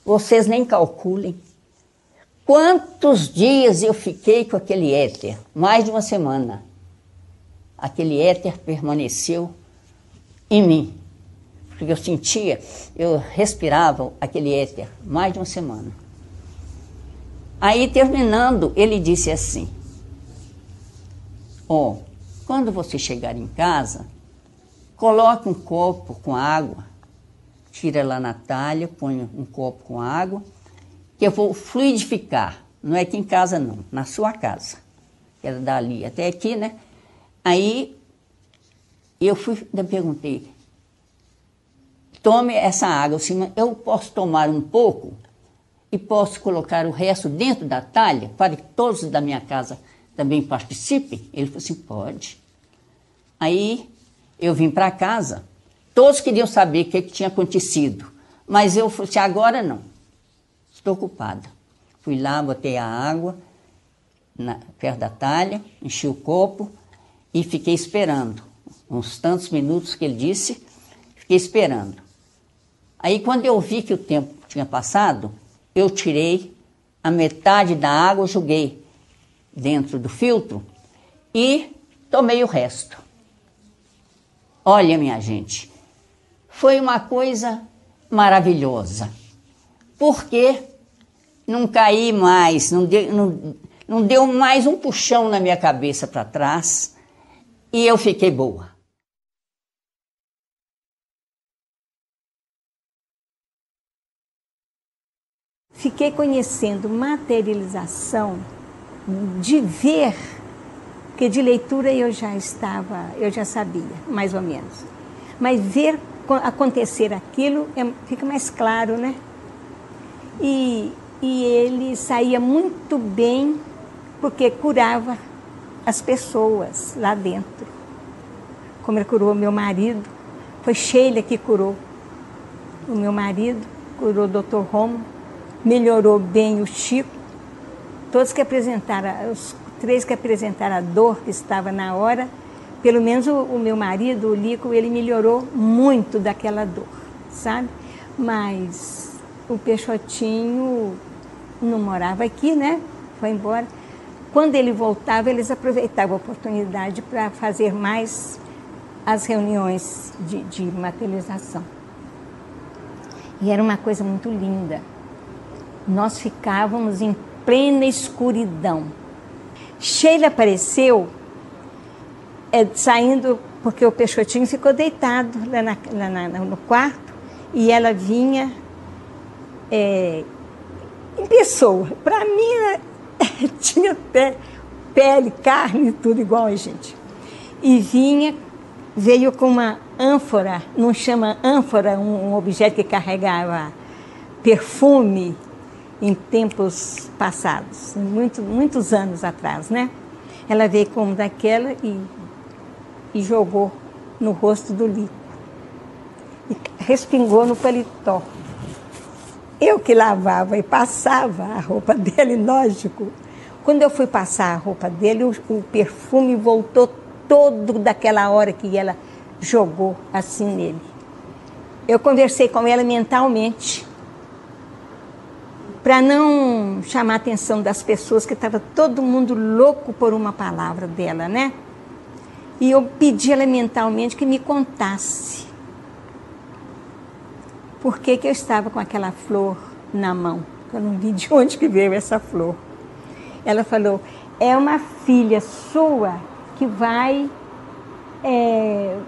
Vocês nem calculem Quantos dias eu fiquei com aquele éter? Mais de uma semana. Aquele éter permaneceu em mim. Porque eu sentia, eu respirava aquele éter mais de uma semana. Aí, terminando, ele disse assim: ó, quando você chegar em casa, coloque um copo com água, tira lá na talha, põe um copo com água, que eu vou fluidificar. Não é aqui em casa, não, na sua casa. Era dali até aqui, né? Aí, eu perguntei: tome essa água, assim, eu posso tomar um pouco e posso colocar o resto dentro da talha para que todos da minha casa também participem? Ele falou assim: pode. Aí eu vim para casa, todos queriam saber o que tinha acontecido, mas eu falei assim: agora não, estou ocupada. Fui lá, botei a água perto da talha, enchi o copo e fiquei esperando. Uns tantos minutos que ele disse, fiquei esperando. Aí, quando eu vi que o tempo tinha passado, eu tirei a metade da água, joguei dentro do filtro e tomei o resto. Olha, minha gente, foi uma coisa maravilhosa, porque não caí mais, não deu mais um puxão na minha cabeça para trás e eu fiquei boa. Fiquei conhecendo materialização, de ver, porque de leitura eu já sabia, mais ou menos. Mas ver acontecer aquilo fica mais claro, né? E ele saía muito bem, porque curava as pessoas lá dentro. Como ele curou meu marido, foi Sheila que curou o meu marido, curou o Dr. Romo, melhorou bem o Chico. Todos que apresentaram, os 3 que apresentaram a dor que estava na hora, pelo menos o meu marido, o Lico, ele melhorou muito daquela dor, sabe? Mas o Peixotinho não morava aqui, né? Foi embora. Quando ele voltava, eles aproveitavam a oportunidade para fazer mais as reuniões de materialização. E era uma coisa muito linda. Nós ficávamos em plena escuridão. Sheila apareceu saindo, porque o Peixotinho ficou deitado lá no quarto, e ela vinha em pessoa. Para mim, tinha pele, carne, tudo igual a gente. E veio com uma ânfora, não chama ânfora, um objeto que carregava perfume em tempos passados, muitos anos atrás, né? Ela veio como daquela e jogou no rosto do Lico. E respingou no paletó. Eu que lavava e passava a roupa dele, lógico. Quando eu fui passar a roupa dele, o perfume voltou todo daquela hora que ela jogou assim nele. Eu conversei com ela mentalmente, para não chamar a atenção das pessoas, que estava todo mundo louco por uma palavra dela, né? E eu pedi ela mentalmente que me contasse por que eu estava com aquela flor na mão. Eu não vi de onde que veio essa flor. Ela falou: é uma filha sua que vai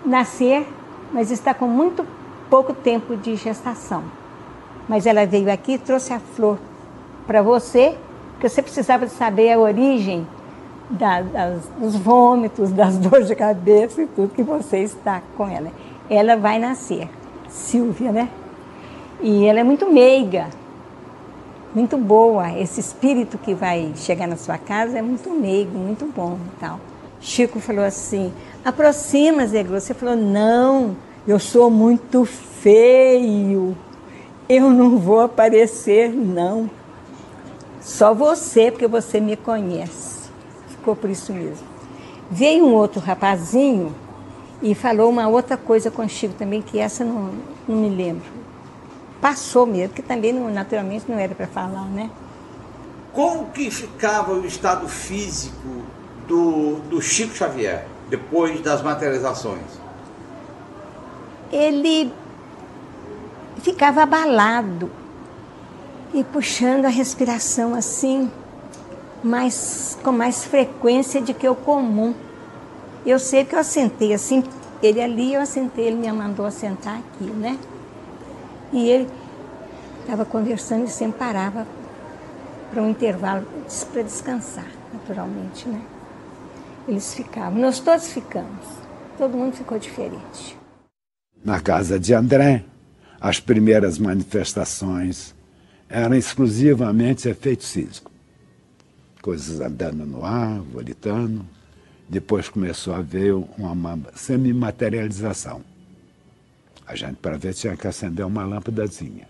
nascer, mas está com muito pouco tempo de gestação. Mas ela veio aqui e trouxe a flor para você, porque você precisava saber a origem dos vômitos, das dores de cabeça e tudo, que você está com ela. Ela vai nascer, Silvia, né? E ela é muito meiga, muito boa. Esse espírito que vai chegar na sua casa é muito meigo, muito bom e tal. Chico falou assim: aproxima, Zé Grosso. Você falou: não, eu sou muito feio. Eu não vou aparecer, não. Só você, porque você me conhece. Ficou por isso mesmo. Veio um outro rapazinho e falou uma outra coisa com o Chico também, que essa não me lembro. Passou mesmo, porque também naturalmente não era para falar, né? Como que ficava o estado físico do Chico Xavier depois das materializações? Ele ficava abalado e puxando a respiração assim, com mais frequência do que o comum. Eu sei que eu assentei assim, ele ali, eu assentei, ele me mandou assentar aqui, né? E ele estava conversando e sempre parava para um intervalo para descansar, naturalmente, né? Eles ficavam, nós todos ficamos, todo mundo ficou diferente. Na casa de André, as primeiras manifestações eram exclusivamente efeitos físicos. Coisas andando no ar, volitando. Depois começou a haver uma semimaterialização. A gente, para ver, tinha que acender uma lâmpadazinha.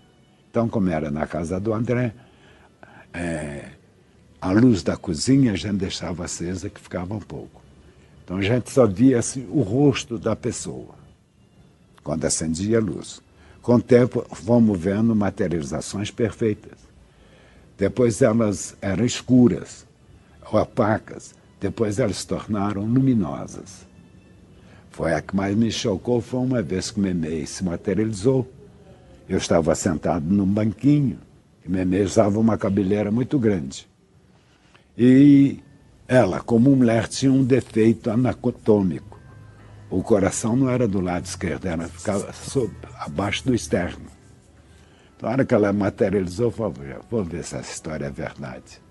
Então, como era na casa do André, a luz da cozinha a gente deixava acesa, que ficava um pouco. Então, a gente só via assim, o rosto da pessoa, quando acendia a luz. Com o tempo, fomos vendo materializações perfeitas. Depois elas eram escuras, opacas. Depois elas se tornaram luminosas. Foi a que mais me chocou, foi uma vez que Memei se materializou. Eu estava sentado num banquinho, e Memei usava uma cabeleira muito grande. E ela, como mulher, tinha um defeito anatômico. O coração não era do lado esquerdo, ficava abaixo do externo. Na hora que ela materializou, eu falei, vou ver se essa história é verdade.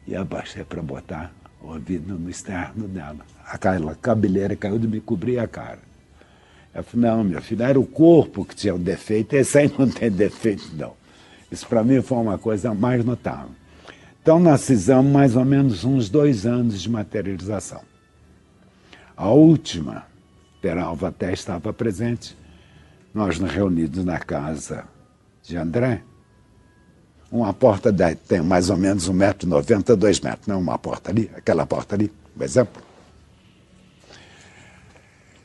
E abaixei para botar o ouvido no externo dela. Aquela cabeleira caiu de me cobrir a cara. Eu falei, não, meu filho, era o corpo que tinha um defeito, esse aí não tem defeito, não. Isso para mim foi uma coisa mais notável. Então nós fizemos mais ou menos uns 2 anos de materialização. A última, Peralva até estava presente, nós nos reunidos na casa de André. Uma porta tem mais ou menos 1,90 m, 2 metros, não uma porta ali, aquela porta ali, por exemplo.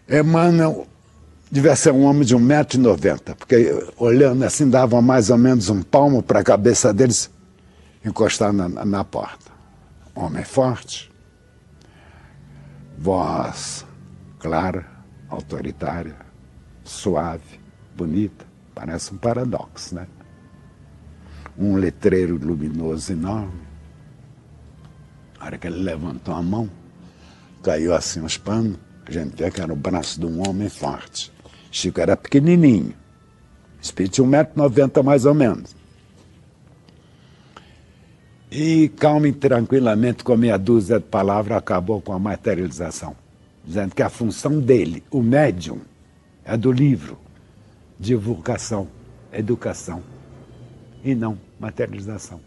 Emmanuel devia ser um homem de 1,90 m, porque olhando assim dava mais ou menos um palmo para a cabeça deles encostar na porta. Homem forte, voz clara, autoritária, suave, bonita, parece um paradoxo, né? Um letreiro luminoso enorme. Na hora que ele levantou a mão, caiu assim os panos, a gente vê que era o braço de um homem forte. Chico era pequenininho, espírito de 1,90 m mais ou menos. E calma e tranquilamente, com meia dúzia de palavras, acabou com a materialização, dizendo que a função dele, o médium, é do livro, divulgação, educação, e não materialização.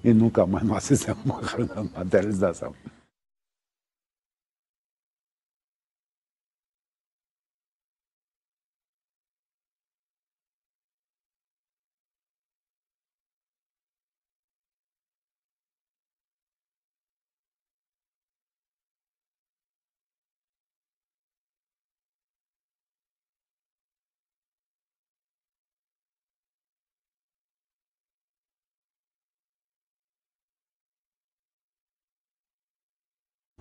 E nunca mais nós fizemos uma materialização.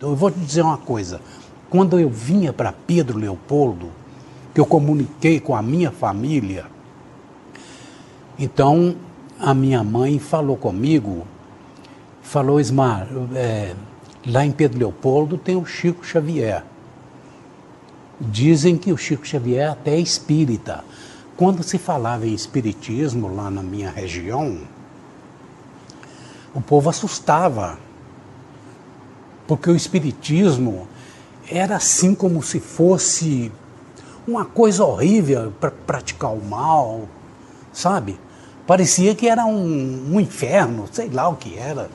Eu vou te dizer uma coisa, quando eu vinha para Pedro Leopoldo, que eu comuniquei com a minha família, então a minha mãe falou comigo, falou, Ismar, lá em Pedro Leopoldo tem o Chico Xavier. Dizem que o Chico Xavier até é espírita. Quando se falava em espiritismo lá na minha região, o povo assustava. Porque o espiritismo era assim como se fosse uma coisa horrível para praticar o mal, sabe? Parecia que era um inferno, sei lá o que era.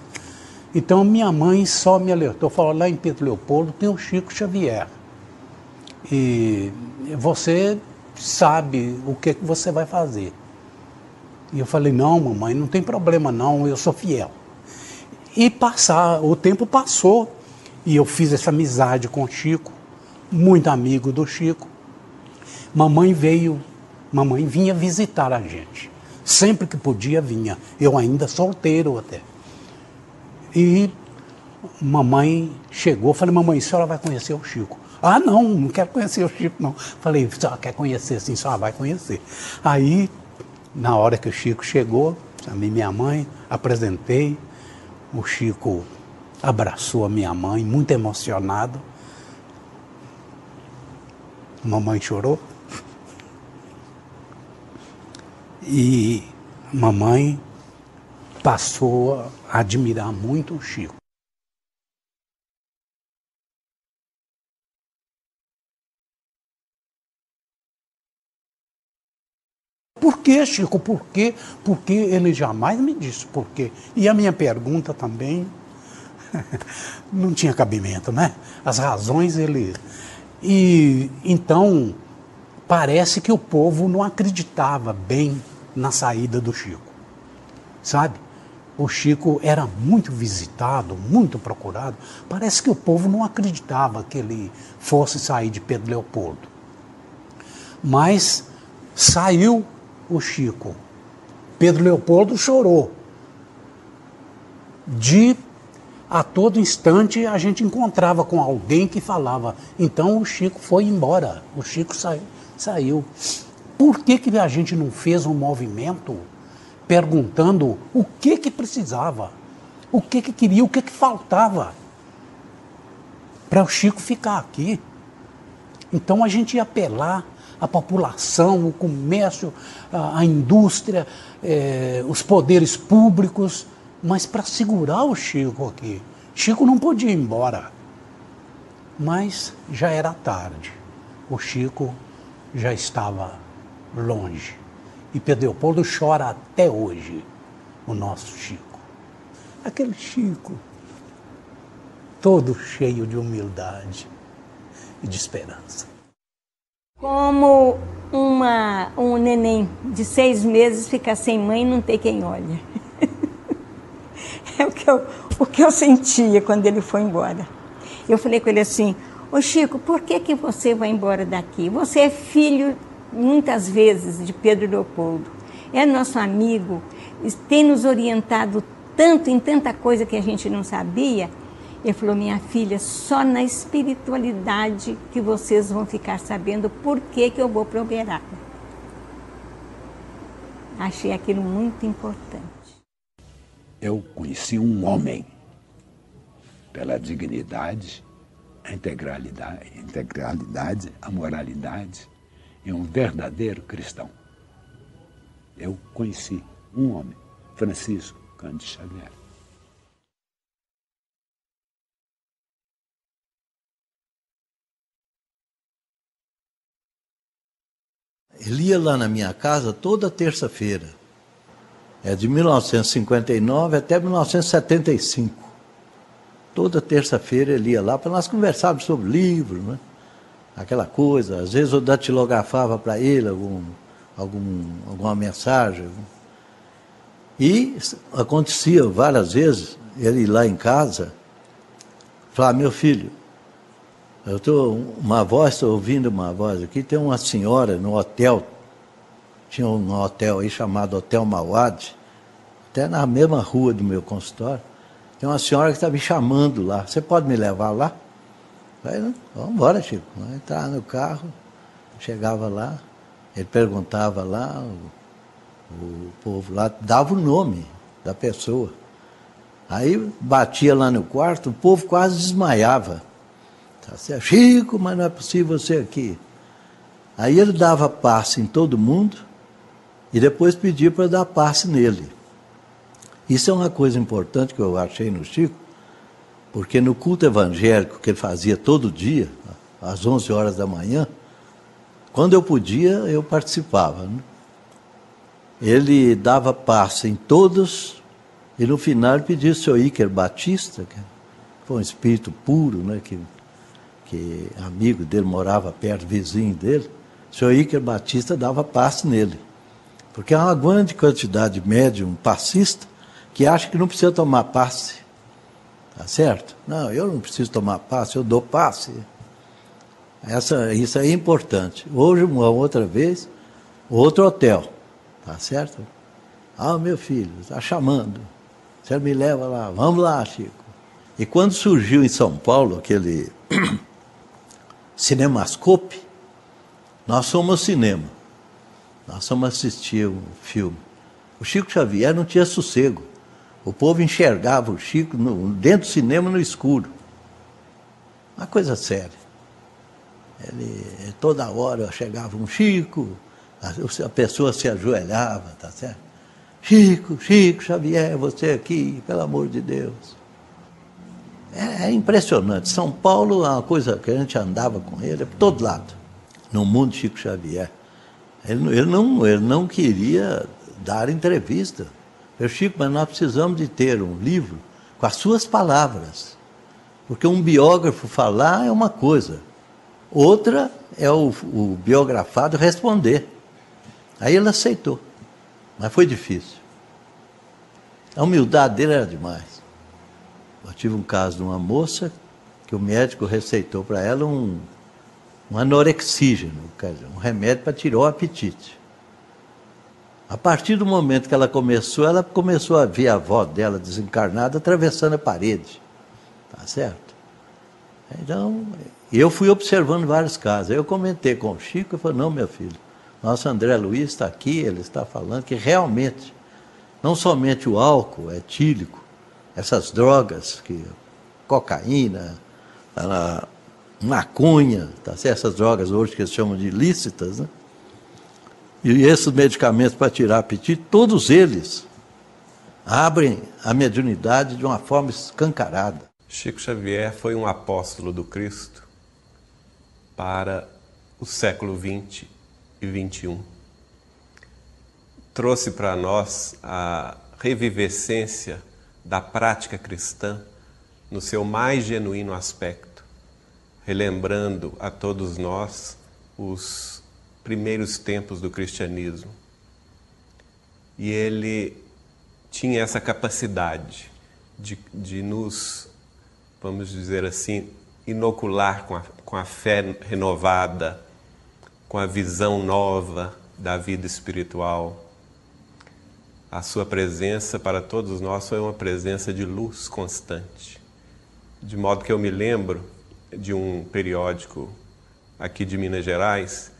Então minha mãe só me alertou, falou, lá em Pedro Leopoldo tem o Chico Xavier. E você sabe o que você vai fazer. E eu falei, não, mamãe, não tem problema não, eu sou fiel. E o tempo passou. E eu fiz essa amizade com o Chico, muito amigo do Chico. Mamãe vinha visitar a gente. Sempre que podia, vinha. Eu ainda solteiro até. E mamãe chegou, falei, mamãe, a senhora vai conhecer o Chico? Ah, não quero conhecer o Chico, não. Falei, a senhora quer conhecer? Sim, a senhora vai conhecer. Aí, na hora que o Chico chegou, chamei minha mãe, apresentei, o Chico abraçou a minha mãe, muito emocionado. Mamãe chorou. E mamãe passou a admirar muito o Chico. Por que, Chico? Por quê? Porque ele jamais me disse por quê. E a minha pergunta também não tinha cabimento, né? As razões ele... E então parece que o povo não acreditava bem na saída do Chico, sabe? O Chico era muito visitado, muito procurado. Parece que o povo não acreditava que ele fosse sair de Pedro Leopoldo. Mas saiu o Chico. Pedro Leopoldo chorou. A todo instante a gente encontrava com alguém que falava, então o Chico foi embora, o Chico saiu. Por que a gente não fez um movimento perguntando o que precisava, o que queria, o que faltava para o Chico ficar aqui? Então a gente ia apelar à população, o comércio, a indústria, os poderes públicos, mas para segurar o Chico aqui. Chico não podia ir embora. Mas já era tarde. O Chico já estava longe. E Pedro Leopoldo chora até hoje, o nosso Chico. Aquele Chico, todo cheio de humildade e de esperança. Como um neném de 6 meses fica sem mãe e não tem quem olha. É o que eu sentia quando ele foi embora. Eu falei com ele assim, ô Chico, por que você vai embora daqui? Você é filho, muitas vezes, de Pedro Leopoldo. É nosso amigo, tem nos orientado tanto em tanta coisa que a gente não sabia. Ele falou, minha filha, só na espiritualidade que vocês vão ficar sabendo por que eu vou para o Uberaba. Achei aquilo muito importante. Eu conheci um homem pela dignidade, a integralidade, a moralidade e um verdadeiro cristão. Eu conheci um homem, Francisco Cândido Xavier. Ele ia lá na minha casa toda terça-feira. É de 1959 até 1975. Toda terça-feira ele ia lá para nós conversarmos sobre livro, né? Aquela coisa. Às vezes eu datilografava para ele alguma mensagem. E acontecia várias vezes ele ir lá em casa falar, meu filho, estou ouvindo uma voz aqui, tem uma senhora no hotel. Tinha um hotel aí chamado Hotel Mauad, até na mesma rua do meu consultório. Tem uma senhora que está me chamando lá. Você pode me levar lá? Falei, vamos embora, Chico. Vamos entrar no carro. Chegava lá, ele perguntava lá, o povo lá dava o nome da pessoa. Aí batia lá no quarto, o povo quase desmaiava. Tá, Chico, mas não é possível você aqui. Aí ele dava passe em todo mundo, e depois pedir para dar passe nele. Isso é uma coisa importante que eu achei no Chico, porque no culto evangélico que ele fazia todo dia, às 11 horas da manhã, quando eu podia, eu participava. Né? Ele dava passe em todos, e no final ele pedia o senhor Íker Batista, que foi um espírito puro, né, que amigo dele, morava perto, vizinho dele. O senhor Íker Batista dava passe nele. Porque há uma grande quantidade de médium passista que acha que não precisa tomar passe. Tá certo? Não, eu não preciso tomar passe, eu dou passe. Isso aí é importante. Hoje, uma outra vez, outro hotel. Tá certo? Ah, meu filho, está chamando. Você me leva lá. Vamos lá, Chico. E quando surgiu em São Paulo aquele Cinemascope, nós fomos ao cinema. Nós fomos assistir um filme. O Chico Xavier não tinha sossego. O povo enxergava o Chico dentro do cinema no escuro. Uma coisa séria. Toda hora chegava um Chico, a pessoa se ajoelhava, tá certo? Chico, Chico Xavier, você aqui, pelo amor de Deus. É impressionante. São Paulo é uma coisa que a gente andava com ele por todo lado. No mundo de Chico Xavier. Ele não queria dar entrevista. Eu, Chico, mas nós precisamos de ter um livro com as suas palavras. Porque um biógrafo falar é uma coisa. Outra é o biografado responder. Aí ele aceitou. Mas foi difícil. A humildade dele era demais. Eu tive um caso de uma moça que o médico receitou para ela um anorexígeno, quer dizer, um remédio para tirar o apetite. A partir do momento que ela começou a ver a avó dela desencarnada atravessando a parede. Tá certo? Então, eu fui observando vários casos. Aí eu comentei com o Chico e falei, não, meu filho, nosso André Luiz está aqui, ele está falando que realmente, não somente o álcool é etílico, essas drogas, cocaína, maconha, tá certo? Essas drogas hoje que eles chamam de ilícitas, né? E esses medicamentos para tirar apetite, todos eles abrem a mediunidade de uma forma escancarada. Chico Xavier foi um apóstolo do Cristo para o século XX e XXI. Trouxe para nós a revivescência da prática cristã no seu mais genuíno aspecto, relembrando a todos nós os primeiros tempos do cristianismo. E ele tinha essa capacidade de nos, vamos dizer assim, inocular com a fé renovada, com a visão nova da vida espiritual. A sua presença para todos nós foi uma presença de luz constante. De modo que eu me lembro de um periódico aqui de Minas Gerais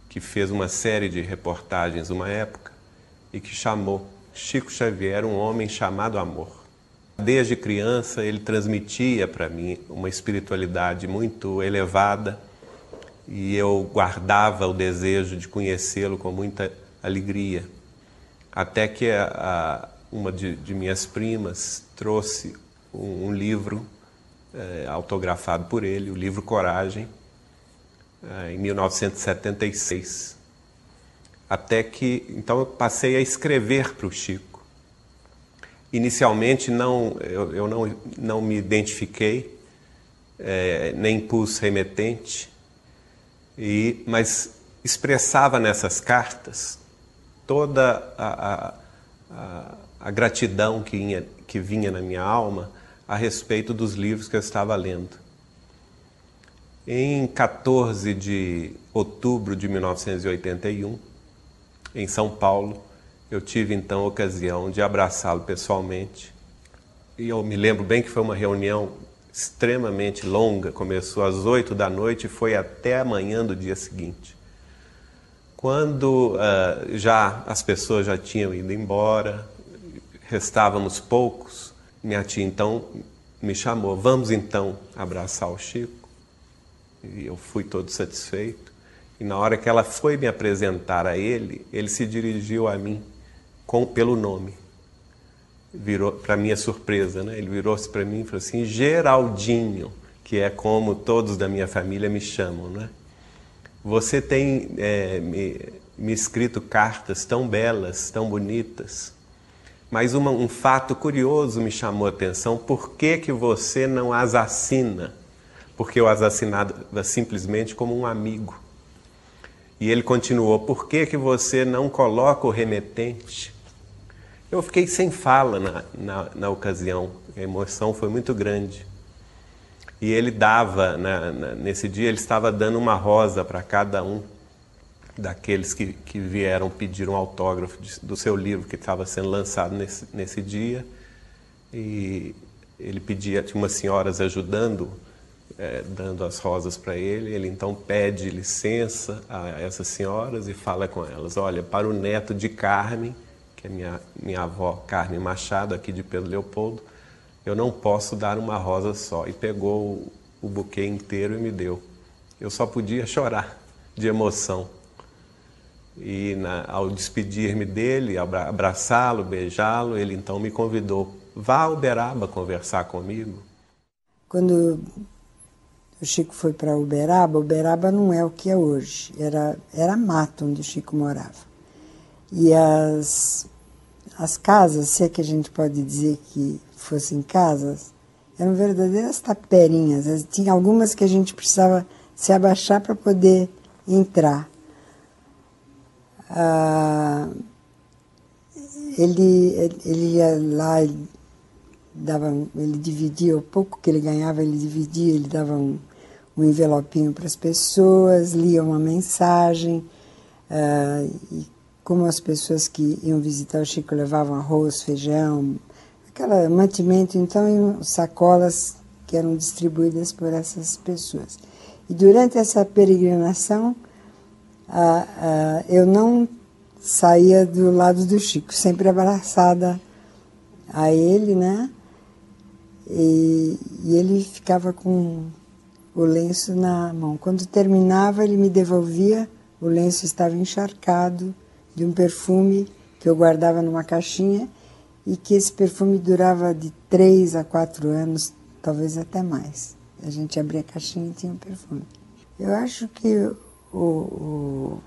que fez uma série de reportagens uma época e que chamou Chico Xavier, um homem chamado amor. Desde criança ele transmitia para mim uma espiritualidade muito elevada e eu guardava o desejo de conhecê-lo com muita alegria. Até que uma de minhas primas trouxe um livro autografado por ele, o livro Coragem, em 1976. Até que, então, eu passei a escrever para o Chico. Inicialmente, eu não me identifiquei, nem pus remetente, mas expressava nessas cartas toda a gratidão que vinha na minha alma a respeito dos livros que eu estava lendo. Em 14 de outubro de 1981, em São Paulo, eu tive então a ocasião de abraçá-lo pessoalmente. E eu me lembro bem que foi uma reunião extremamente longa, começou às 8 da noite e foi até a manhã do dia seguinte. Quando as pessoas já tinham ido embora, restávamos poucos, minha tia então me chamou, vamos então abraçar o Chico. E eu fui todo satisfeito. E na hora que ela foi me apresentar a ele, ele se dirigiu a mim pelo nome. Virou, para minha surpresa, né? Ele virou-se para mim e falou assim, Geraldinho, que é como todos da minha família me chamam, né? Você tem me escrito cartas tão belas, tão bonitas, mas um fato curioso me chamou a atenção. Por que você não as assina? Porque eu as assinava simplesmente como um amigo. E ele continuou, por que você não coloca o remetente? Eu fiquei sem fala na ocasião, a emoção foi muito grande. E ele dava, nesse dia, ele estava dando uma rosa para cada um daqueles que vieram pedir um autógrafo do seu livro que estava sendo lançado nesse dia. E ele pedia, tinha umas senhoras ajudando, dando as rosas para ele. Ele então pede licença a essas senhoras e fala com elas: olha, para o neto de Carmen, que é minha avó Carmen Machado, aqui de Pedro Leopoldo, eu não posso dar uma rosa só. E pegou o buquê inteiro e me deu. Eu só podia chorar de emoção. E ao despedir-me dele, abraçá-lo, beijá-lo, ele então me convidou: vá a Uberaba conversar comigo. Quando o Chico foi para Uberaba, Uberaba não é o que é hoje, era mato onde o Chico morava. E as casas, se é que a gente pode dizer que fossem casas, eram verdadeiras taperinhas. Tinha algumas que a gente precisava se abaixar para poder entrar. Ele ia lá, ele dividia o pouco que ele ganhava, ele dava um envelopinho para as pessoas, lia uma mensagem, e como as pessoas que iam visitar o Chico levavam arroz, feijão, aquele mantimento, então, e sacolas que eram distribuídas por essas pessoas. E durante essa peregrinação, eu não saía do lado do Chico, sempre abraçada a ele, né? E ele ficava com o lenço na mão. Quando terminava, ele me devolvia, o lenço estava encharcado de um perfume que eu guardava numa caixinha e que esse perfume durava de 3 a 4 anos, talvez até mais. A gente abria a caixinha e tinha um perfume. Eu acho que o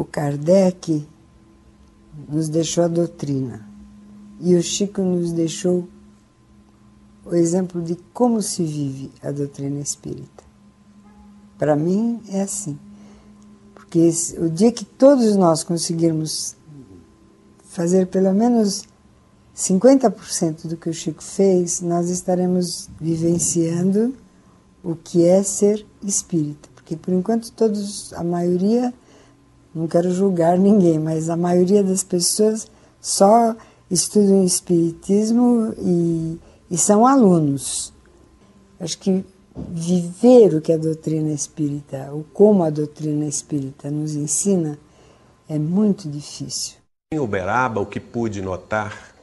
Kardec nos deixou a doutrina e o Chico nos deixou o exemplo de como se vive a doutrina espírita. Para mim é assim, porque o dia que todos nós conseguirmos fazer pelo menos 50% do que o Chico fez, nós estaremos vivenciando o que é ser espírita. Porque, por enquanto, a maioria, não quero julgar ninguém, mas a maioria das pessoas só estudam espiritismo e são alunos. Acho que viver o que a doutrina espírita, ou como a doutrina espírita nos ensina, é muito difícil. Em Uberaba, o que pude notar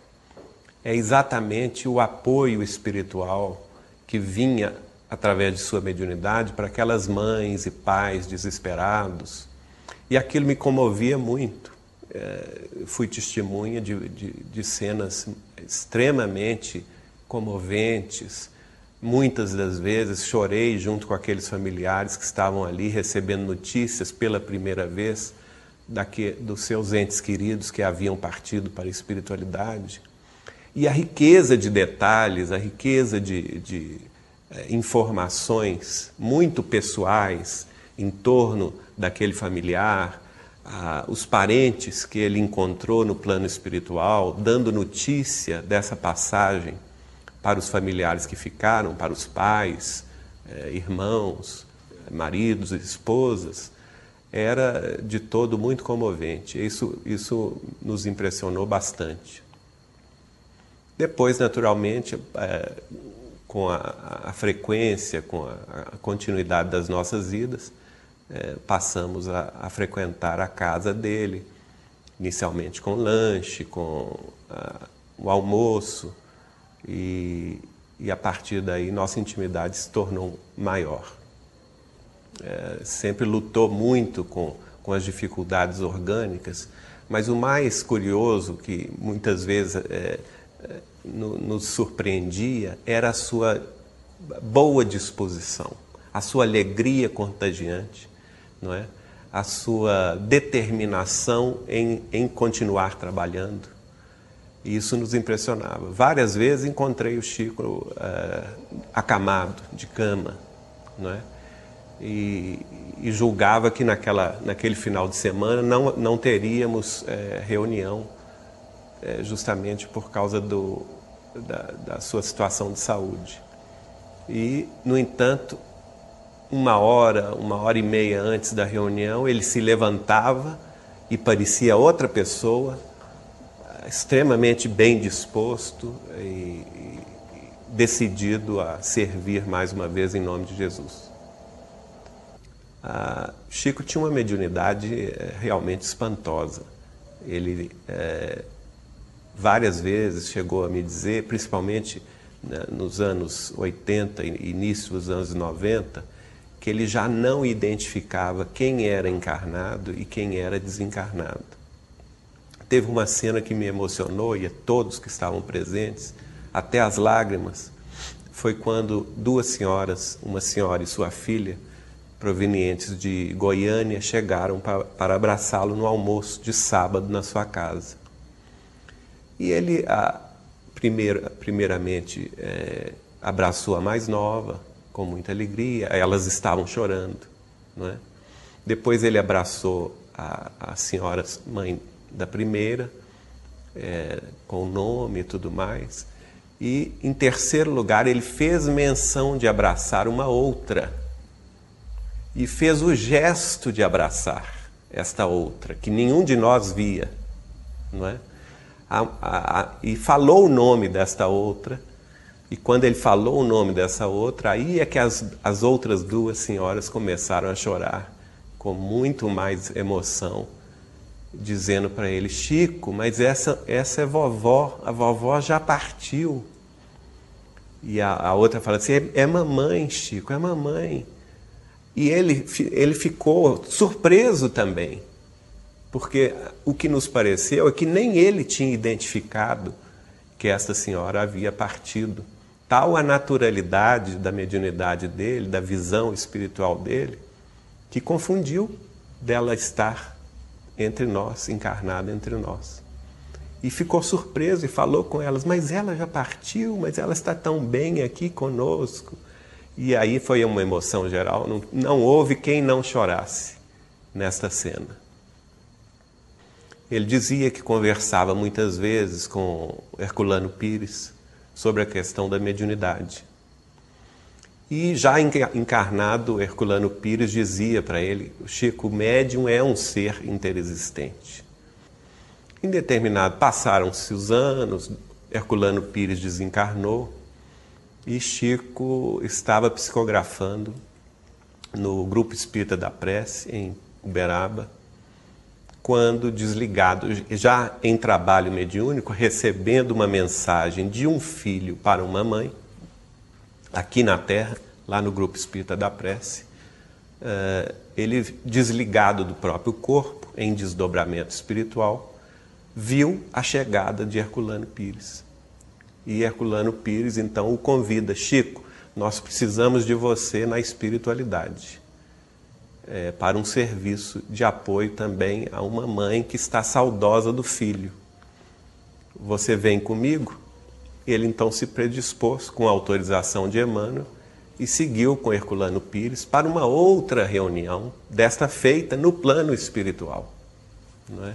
é exatamente o apoio espiritual que vinha através de sua mediunidade para aquelas mães e pais desesperados. E aquilo me comovia muito. Fui testemunha de cenas extremamente comoventes. Muitas das vezes chorei junto com aqueles familiares que estavam ali recebendo notícias pela primeira vez dos seus entes queridos que haviam partido para a espiritualidade. E a riqueza de detalhes, a riqueza de informações muito pessoais em torno daquele familiar, os parentes que ele encontrou no plano espiritual, dando notícia dessa passagem para os familiares que ficaram, para os pais, irmãos, maridos e esposas, era de todo muito comovente. Isso nos impressionou bastante. Depois, naturalmente, com a frequência, com a continuidade das nossas idas, passamos a frequentar a casa dele, inicialmente com lanche, com o almoço, e a partir daí nossa intimidade se tornou maior. Sempre lutou muito com as dificuldades orgânicas, mas o mais curioso, que muitas vezes nos surpreendia, era a sua boa disposição, a sua alegria contagiante, não é? A sua determinação em continuar trabalhando. E isso nos impressionava. Várias vezes encontrei o Chico acamado, de cama, não é? E julgava que naquele final de semana não teríamos reunião, justamente por causa da sua situação de saúde. E, no entanto, uma hora e meia antes da reunião, ele se levantava e parecia outra pessoa, extremamente bem disposto e decidido a servir mais uma vez em nome de Jesus. Chico tinha uma mediunidade realmente espantosa. Ele várias vezes chegou a me dizer, principalmente nos anos 80 e início dos anos 90, que ele já não identificava quem era encarnado e quem era desencarnado. Teve uma cena que me emocionou, e a todos que estavam presentes, até as lágrimas, foi quando duas senhoras, uma senhora e sua filha, provenientes de Goiânia, chegaram para abraçá-lo no almoço de sábado na sua casa. E ele, primeiramente, abraçou a mais nova, com muita alegria. Elas estavam chorando, não é? Depois ele abraçou a senhora mãe da primeira, com o nome e tudo mais. E, em terceiro lugar, ele fez menção de abraçar uma outra. E fez o gesto de abraçar esta outra, que nenhum de nós via, não é? E falou o nome desta outra. E quando ele falou o nome dessa outra, aí é que as outras duas senhoras começaram a chorar com muito mais emoção, dizendo para ele: Chico, mas essa é vovó, a vovó já partiu. E a outra fala assim: é mamãe, Chico, é mamãe. E ele ficou surpreso também, porque o que nos pareceu é que nem ele tinha identificado que esta senhora havia partido. Tal a naturalidade da mediunidade dele, da visão espiritual dele, que confundiu dela estar entre nós, encarnada entre nós. E ficou surpreso e falou com elas: mas ela já partiu, mas ela está tão bem aqui conosco. E aí foi uma emoção geral, não houve quem não chorasse nesta cena. Ele dizia que conversava muitas vezes com Herculano Pires sobre a questão da mediunidade. E já encarnado, Herculano Pires dizia para ele: Chico, o médium é um ser interexistente. Em determinado, passaram-se os anos, Herculano Pires desencarnou, e Chico estava psicografando no Grupo Espírita da Prece, em Uberaba, quando desligado, já em trabalho mediúnico, recebendo uma mensagem de um filho para uma mãe, aqui na Terra, lá no Grupo Espírita da Prece, ele, desligado do próprio corpo, em desdobramento espiritual, viu a chegada de Herculano Pires. E Herculano Pires, então, o convida: Chico, nós precisamos de você na espiritualidade, para um serviço de apoio também a uma mãe que está saudosa do filho. Você vem comigo? Ele, então, se predispôs, com a autorização de Emmanuel, e seguiu com Herculano Pires para uma outra reunião, desta feita no plano espiritual, não é?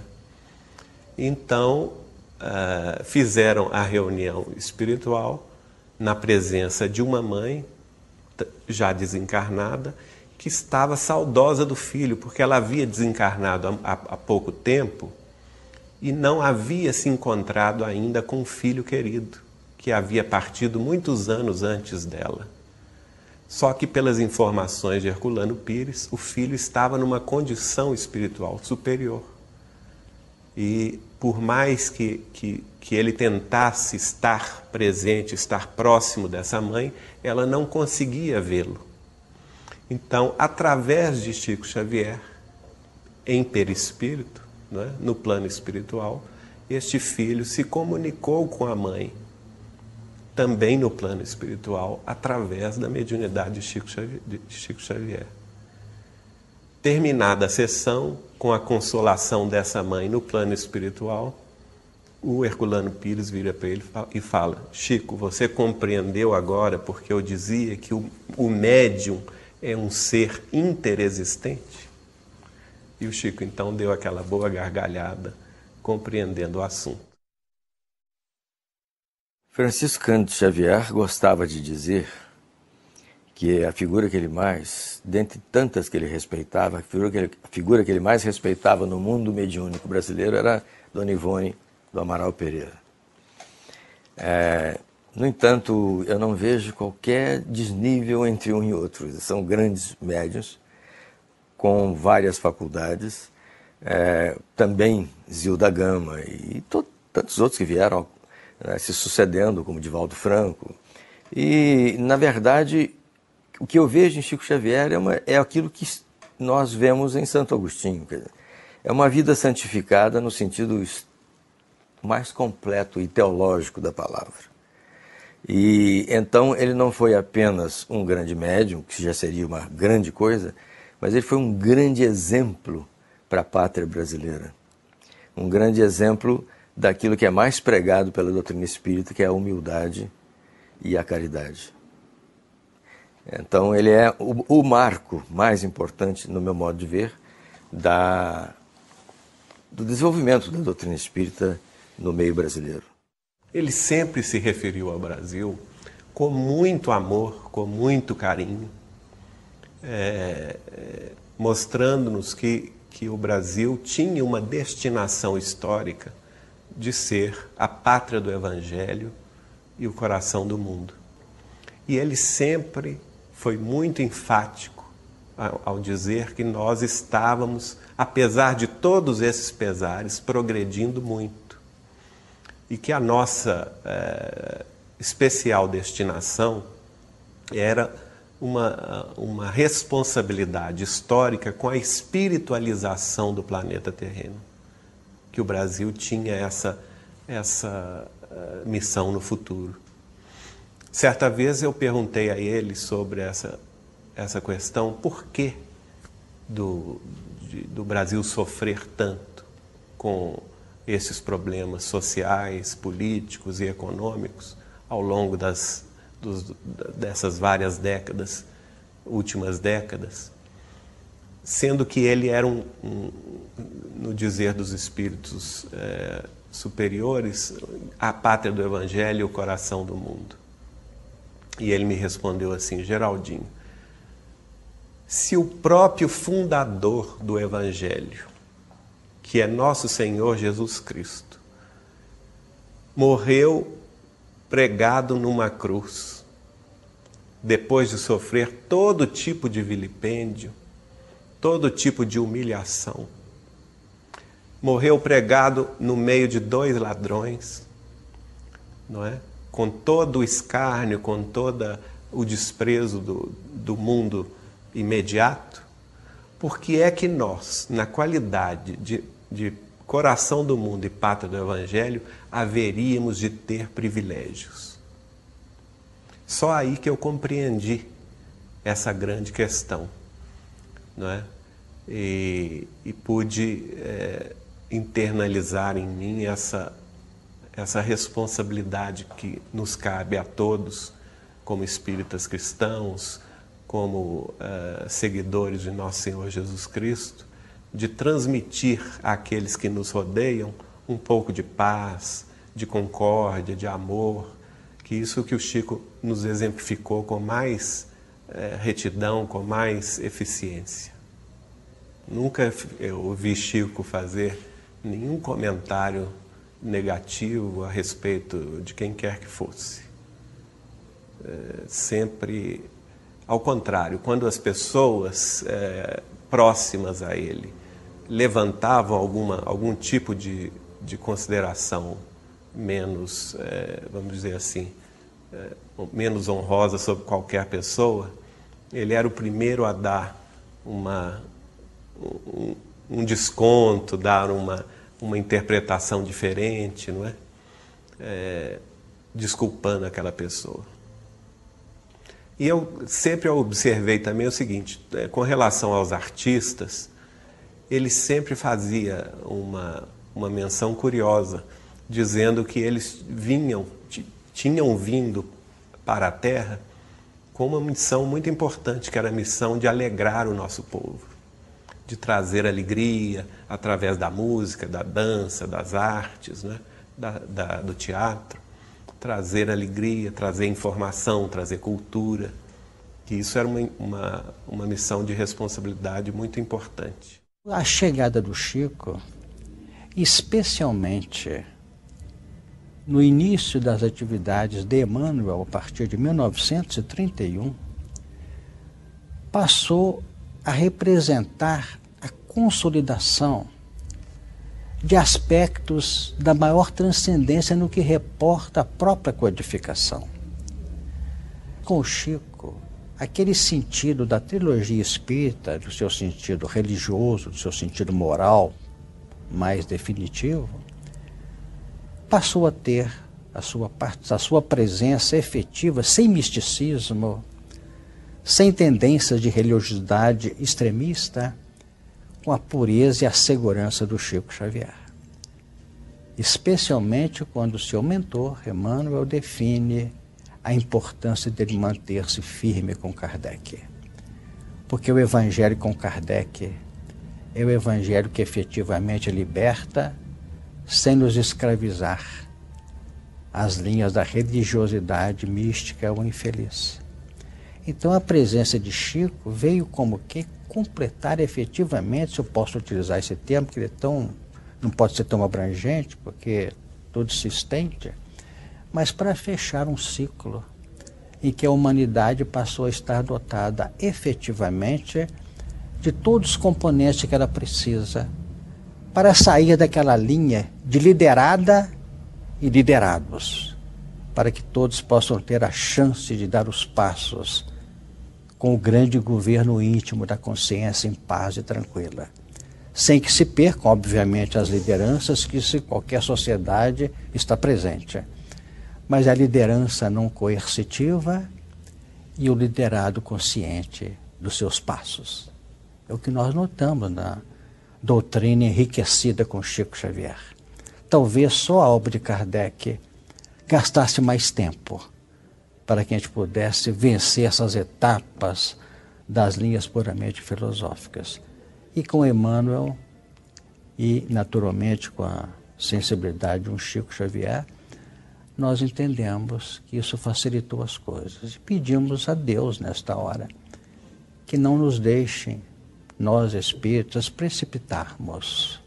Então, fizeram a reunião espiritual na presença de uma mãe já desencarnada, que estava saudosa do filho, porque ela havia desencarnado há pouco tempo e não havia se encontrado ainda com o filho querido, que havia partido muitos anos antes dela. Só que, pelas informações de Herculano Pires, o filho estava numa condição espiritual superior. E por mais que ele tentasse estar presente, estar próximo dessa mãe, ela não conseguia vê-lo. Então, através de Chico Xavier, em perispírito, não é? No plano espiritual, este filho se comunicou com a mãe, também no plano espiritual, através da mediunidade de Chico Xavier. Terminada a sessão, com a consolação dessa mãe no plano espiritual, o Herculano Pires vira para ele e fala: Chico, você compreendeu agora porque eu dizia que o médium é um ser interexistente? E o Chico então deu aquela boa gargalhada, compreendendo o assunto. Francisco Cândido Xavier gostava de dizer que a figura que ele mais, dentre tantas que ele respeitava, a figura que ele mais respeitava no mundo mediúnico brasileiro era Dona Ivone do Amaral Pereira. No entanto, eu não vejo qualquer desnível entre um e outro. São grandes médiuns, com várias faculdades, também Zilda Gama e tantos outros que vieram se sucedendo, como Divaldo Franco. E, na verdade, o que eu vejo em Chico Xavier é aquilo que nós vemos em Santo Agostinho. Quer dizer, é uma vida santificada no sentido mais completo e teológico da palavra. E então ele não foi apenas um grande médium, que já seria uma grande coisa, mas ele foi um grande exemplo para a pátria brasileira. Um grande exemplo daquilo que é mais pregado pela doutrina espírita, que é a humildade e a caridade. Então ele é o marco mais importante, no meu modo de ver, do desenvolvimento da doutrina espírita no meio brasileiro. Ele sempre se referiu ao Brasil com muito amor, com muito carinho, mostrando-nos que o Brasil tinha uma destinação histórica de ser a pátria do Evangelho e o coração do mundo. E ele sempre foi muito enfático ao dizer que nós estávamos, apesar de todos esses pesares, progredindo muito. E que a nossa especial destinação era uma responsabilidade histórica com a espiritualização do planeta terreno. Que o Brasil tinha essa missão no futuro. Certa vez eu perguntei a ele sobre essa questão, por que do Brasil sofrer tanto com esses problemas sociais, políticos e econômicos ao longo dessas várias últimas décadas, sendo que ele era no dizer dos espíritos superiores, a pátria do Evangelho e o coração do mundo. E ele me respondeu assim: Geraldinho, se o próprio fundador do Evangelho, que é nosso Senhor Jesus Cristo, morreu pregado numa cruz, depois de sofrer todo tipo de vilipêndio, todo tipo de humilhação, morreu pregado no meio de 2 ladrões, não é? Com todo o escárnio, com todo o desprezo do mundo imediato. Por que é que nós, na qualidade de coração do mundo e pátria do Evangelho, haveríamos de ter privilégios? Só aí que eu compreendi essa grande questão, não é? E pude internalizar em mim essa responsabilidade que nos cabe a todos, como espíritas cristãos, como seguidores de nosso Senhor Jesus Cristo, de transmitir àqueles que nos rodeiam um pouco de paz, de concórdia, de amor, que isso que o Chico nos exemplificou com mais retidão, com mais eficiência. Nunca eu ouvi Chico fazer nenhum comentário negativo a respeito de quem quer que fosse. Sempre ao contrário, quando as pessoas próximas a ele levantavam algum tipo de consideração menos, vamos dizer assim, menos honrosa sobre qualquer pessoa, ele era o primeiro a dar um desconto, dar uma interpretação diferente, não é? Desculpando aquela pessoa. E eu sempre observei também o seguinte, com relação aos artistas, ele sempre fazia uma menção curiosa, dizendo que eles tinham vindo para a Terra com uma missão muito importante, que era a missão de alegrar o nosso povo, de trazer alegria através da música, da dança, das artes, né? do teatro, trazer alegria, trazer informação, trazer cultura. que isso era uma missão de responsabilidade muito importante. A chegada do Chico, especialmente no início das atividades de Emmanuel, a partir de 1931, passou a representar a consolidação de aspectos da maior transcendência no que reporta a própria codificação. Com o Chico, aquele sentido da trilogia espírita, do seu sentido religioso, do seu sentido moral mais definitivo, passou a ter a sua presença efetiva, sem misticismo, sem tendências de religiosidade extremista, com a pureza e a segurança do Chico Xavier. Especialmente quando seu mentor, Emmanuel, define a importância dele manter-se firme com Kardec. Porque o evangelho com Kardec é o evangelho que efetivamente liberta sem nos escravizar às linhas da religiosidade mística ou infeliz. Então a presença de Chico veio como que completar efetivamente, se eu posso utilizar esse termo, que ele não pode ser tão abrangente, porque tudo se estende, mas para fechar um ciclo em que a humanidade passou a estar dotada efetivamente de todos os componentes que ela precisa para sair daquela linha de liderada e liderados, para que todos possam ter a chance de dar os passos com o grande governo íntimo da consciência em paz e tranquila, sem que se percam, obviamente, as lideranças que qualquer sociedade está presente, mas a liderança não coercitiva e o liderado consciente dos seus passos. É o que nós notamos na doutrina enriquecida com Chico Xavier. Talvez só a obra de Kardec gastasse mais tempo para que a gente pudesse vencer essas etapas das linhas puramente filosóficas. E com Emmanuel, e naturalmente com a sensibilidade de um Chico Xavier, nós entendemos que isso facilitou as coisas. E pedimos a Deus, nesta hora, que não nos deixem, nós espíritas, precipitarmos.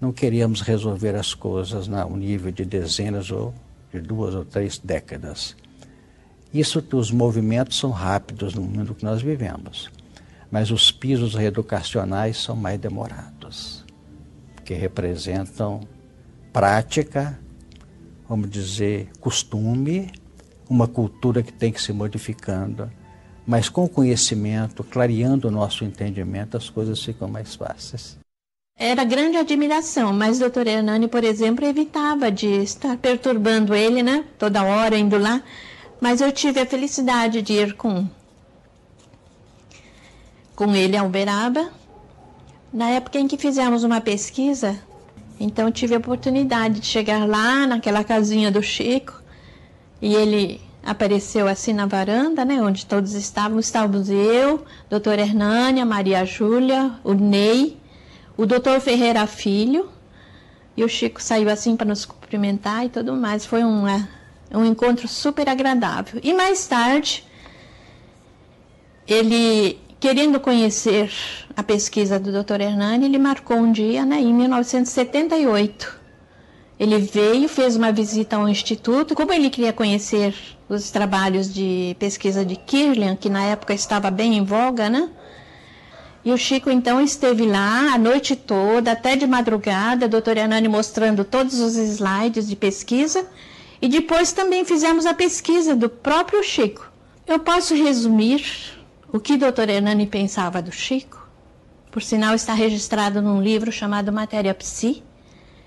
Não queríamos resolver as coisas no nível de dezenas ou de 2 ou 3 décadas. Isso que os movimentos são rápidos no mundo que nós vivemos, mas os pisos reeducacionais são mais demorados, porque representam prática, vamos dizer, costume, uma cultura que tem que se modificando, mas com conhecimento, clareando o nosso entendimento, as coisas ficam mais fáceis. Era grande admiração, mas o doutor Hernani, por exemplo, evitava de estar perturbando ele, né? Toda hora indo lá. Mas eu tive a felicidade de ir com ele a Uberaba. Na época em que fizemos uma pesquisa, então tive a oportunidade de chegar lá naquela casinha do Chico, e ele apareceu assim na varanda, né? Onde todos estávamos eu, doutor Hernani, a Maria Júlia, o Ney, o doutor Ferreira Filho, e o Chico saiu assim para nos cumprimentar e tudo mais. Foi um encontro super agradável. E mais tarde, ele, querendo conhecer a pesquisa do doutor Hernani, ele marcou um dia, né, em 1978. Ele veio, fez uma visita ao Instituto. Como ele queria conhecer os trabalhos de pesquisa de Kirlian, que na época estava bem em voga, né? E o Chico, então, esteve lá a noite toda, até de madrugada, a doutora Hernani mostrando todos os slides de pesquisa. E depois também fizemos a pesquisa do próprio Chico. Eu posso resumir o que o doutor Hernani pensava do Chico? Por sinal, está registrado num livro chamado Matéria Psi,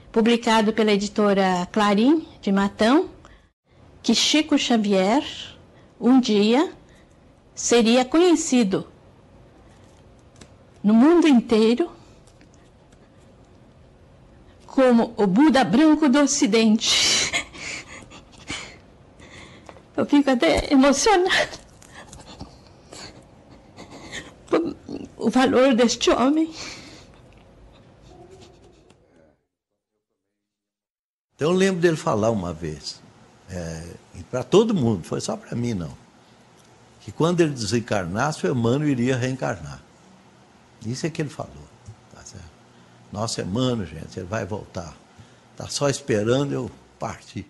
publicado pela editora Clarim, de Matão, que Chico Xavier, um dia, seria conhecido no mundo inteiro como o Buda branco do Ocidente. Eu fico até emocionada. O valor deste homem. Então eu lembro dele falar uma vez, para todo mundo, foi só para mim não, que quando ele desencarnasse, o Emmanuel iria reencarnar. Isso é que ele falou. Tá certo? Nosso Emmanuel, gente, ele vai voltar. Está só esperando eu partir.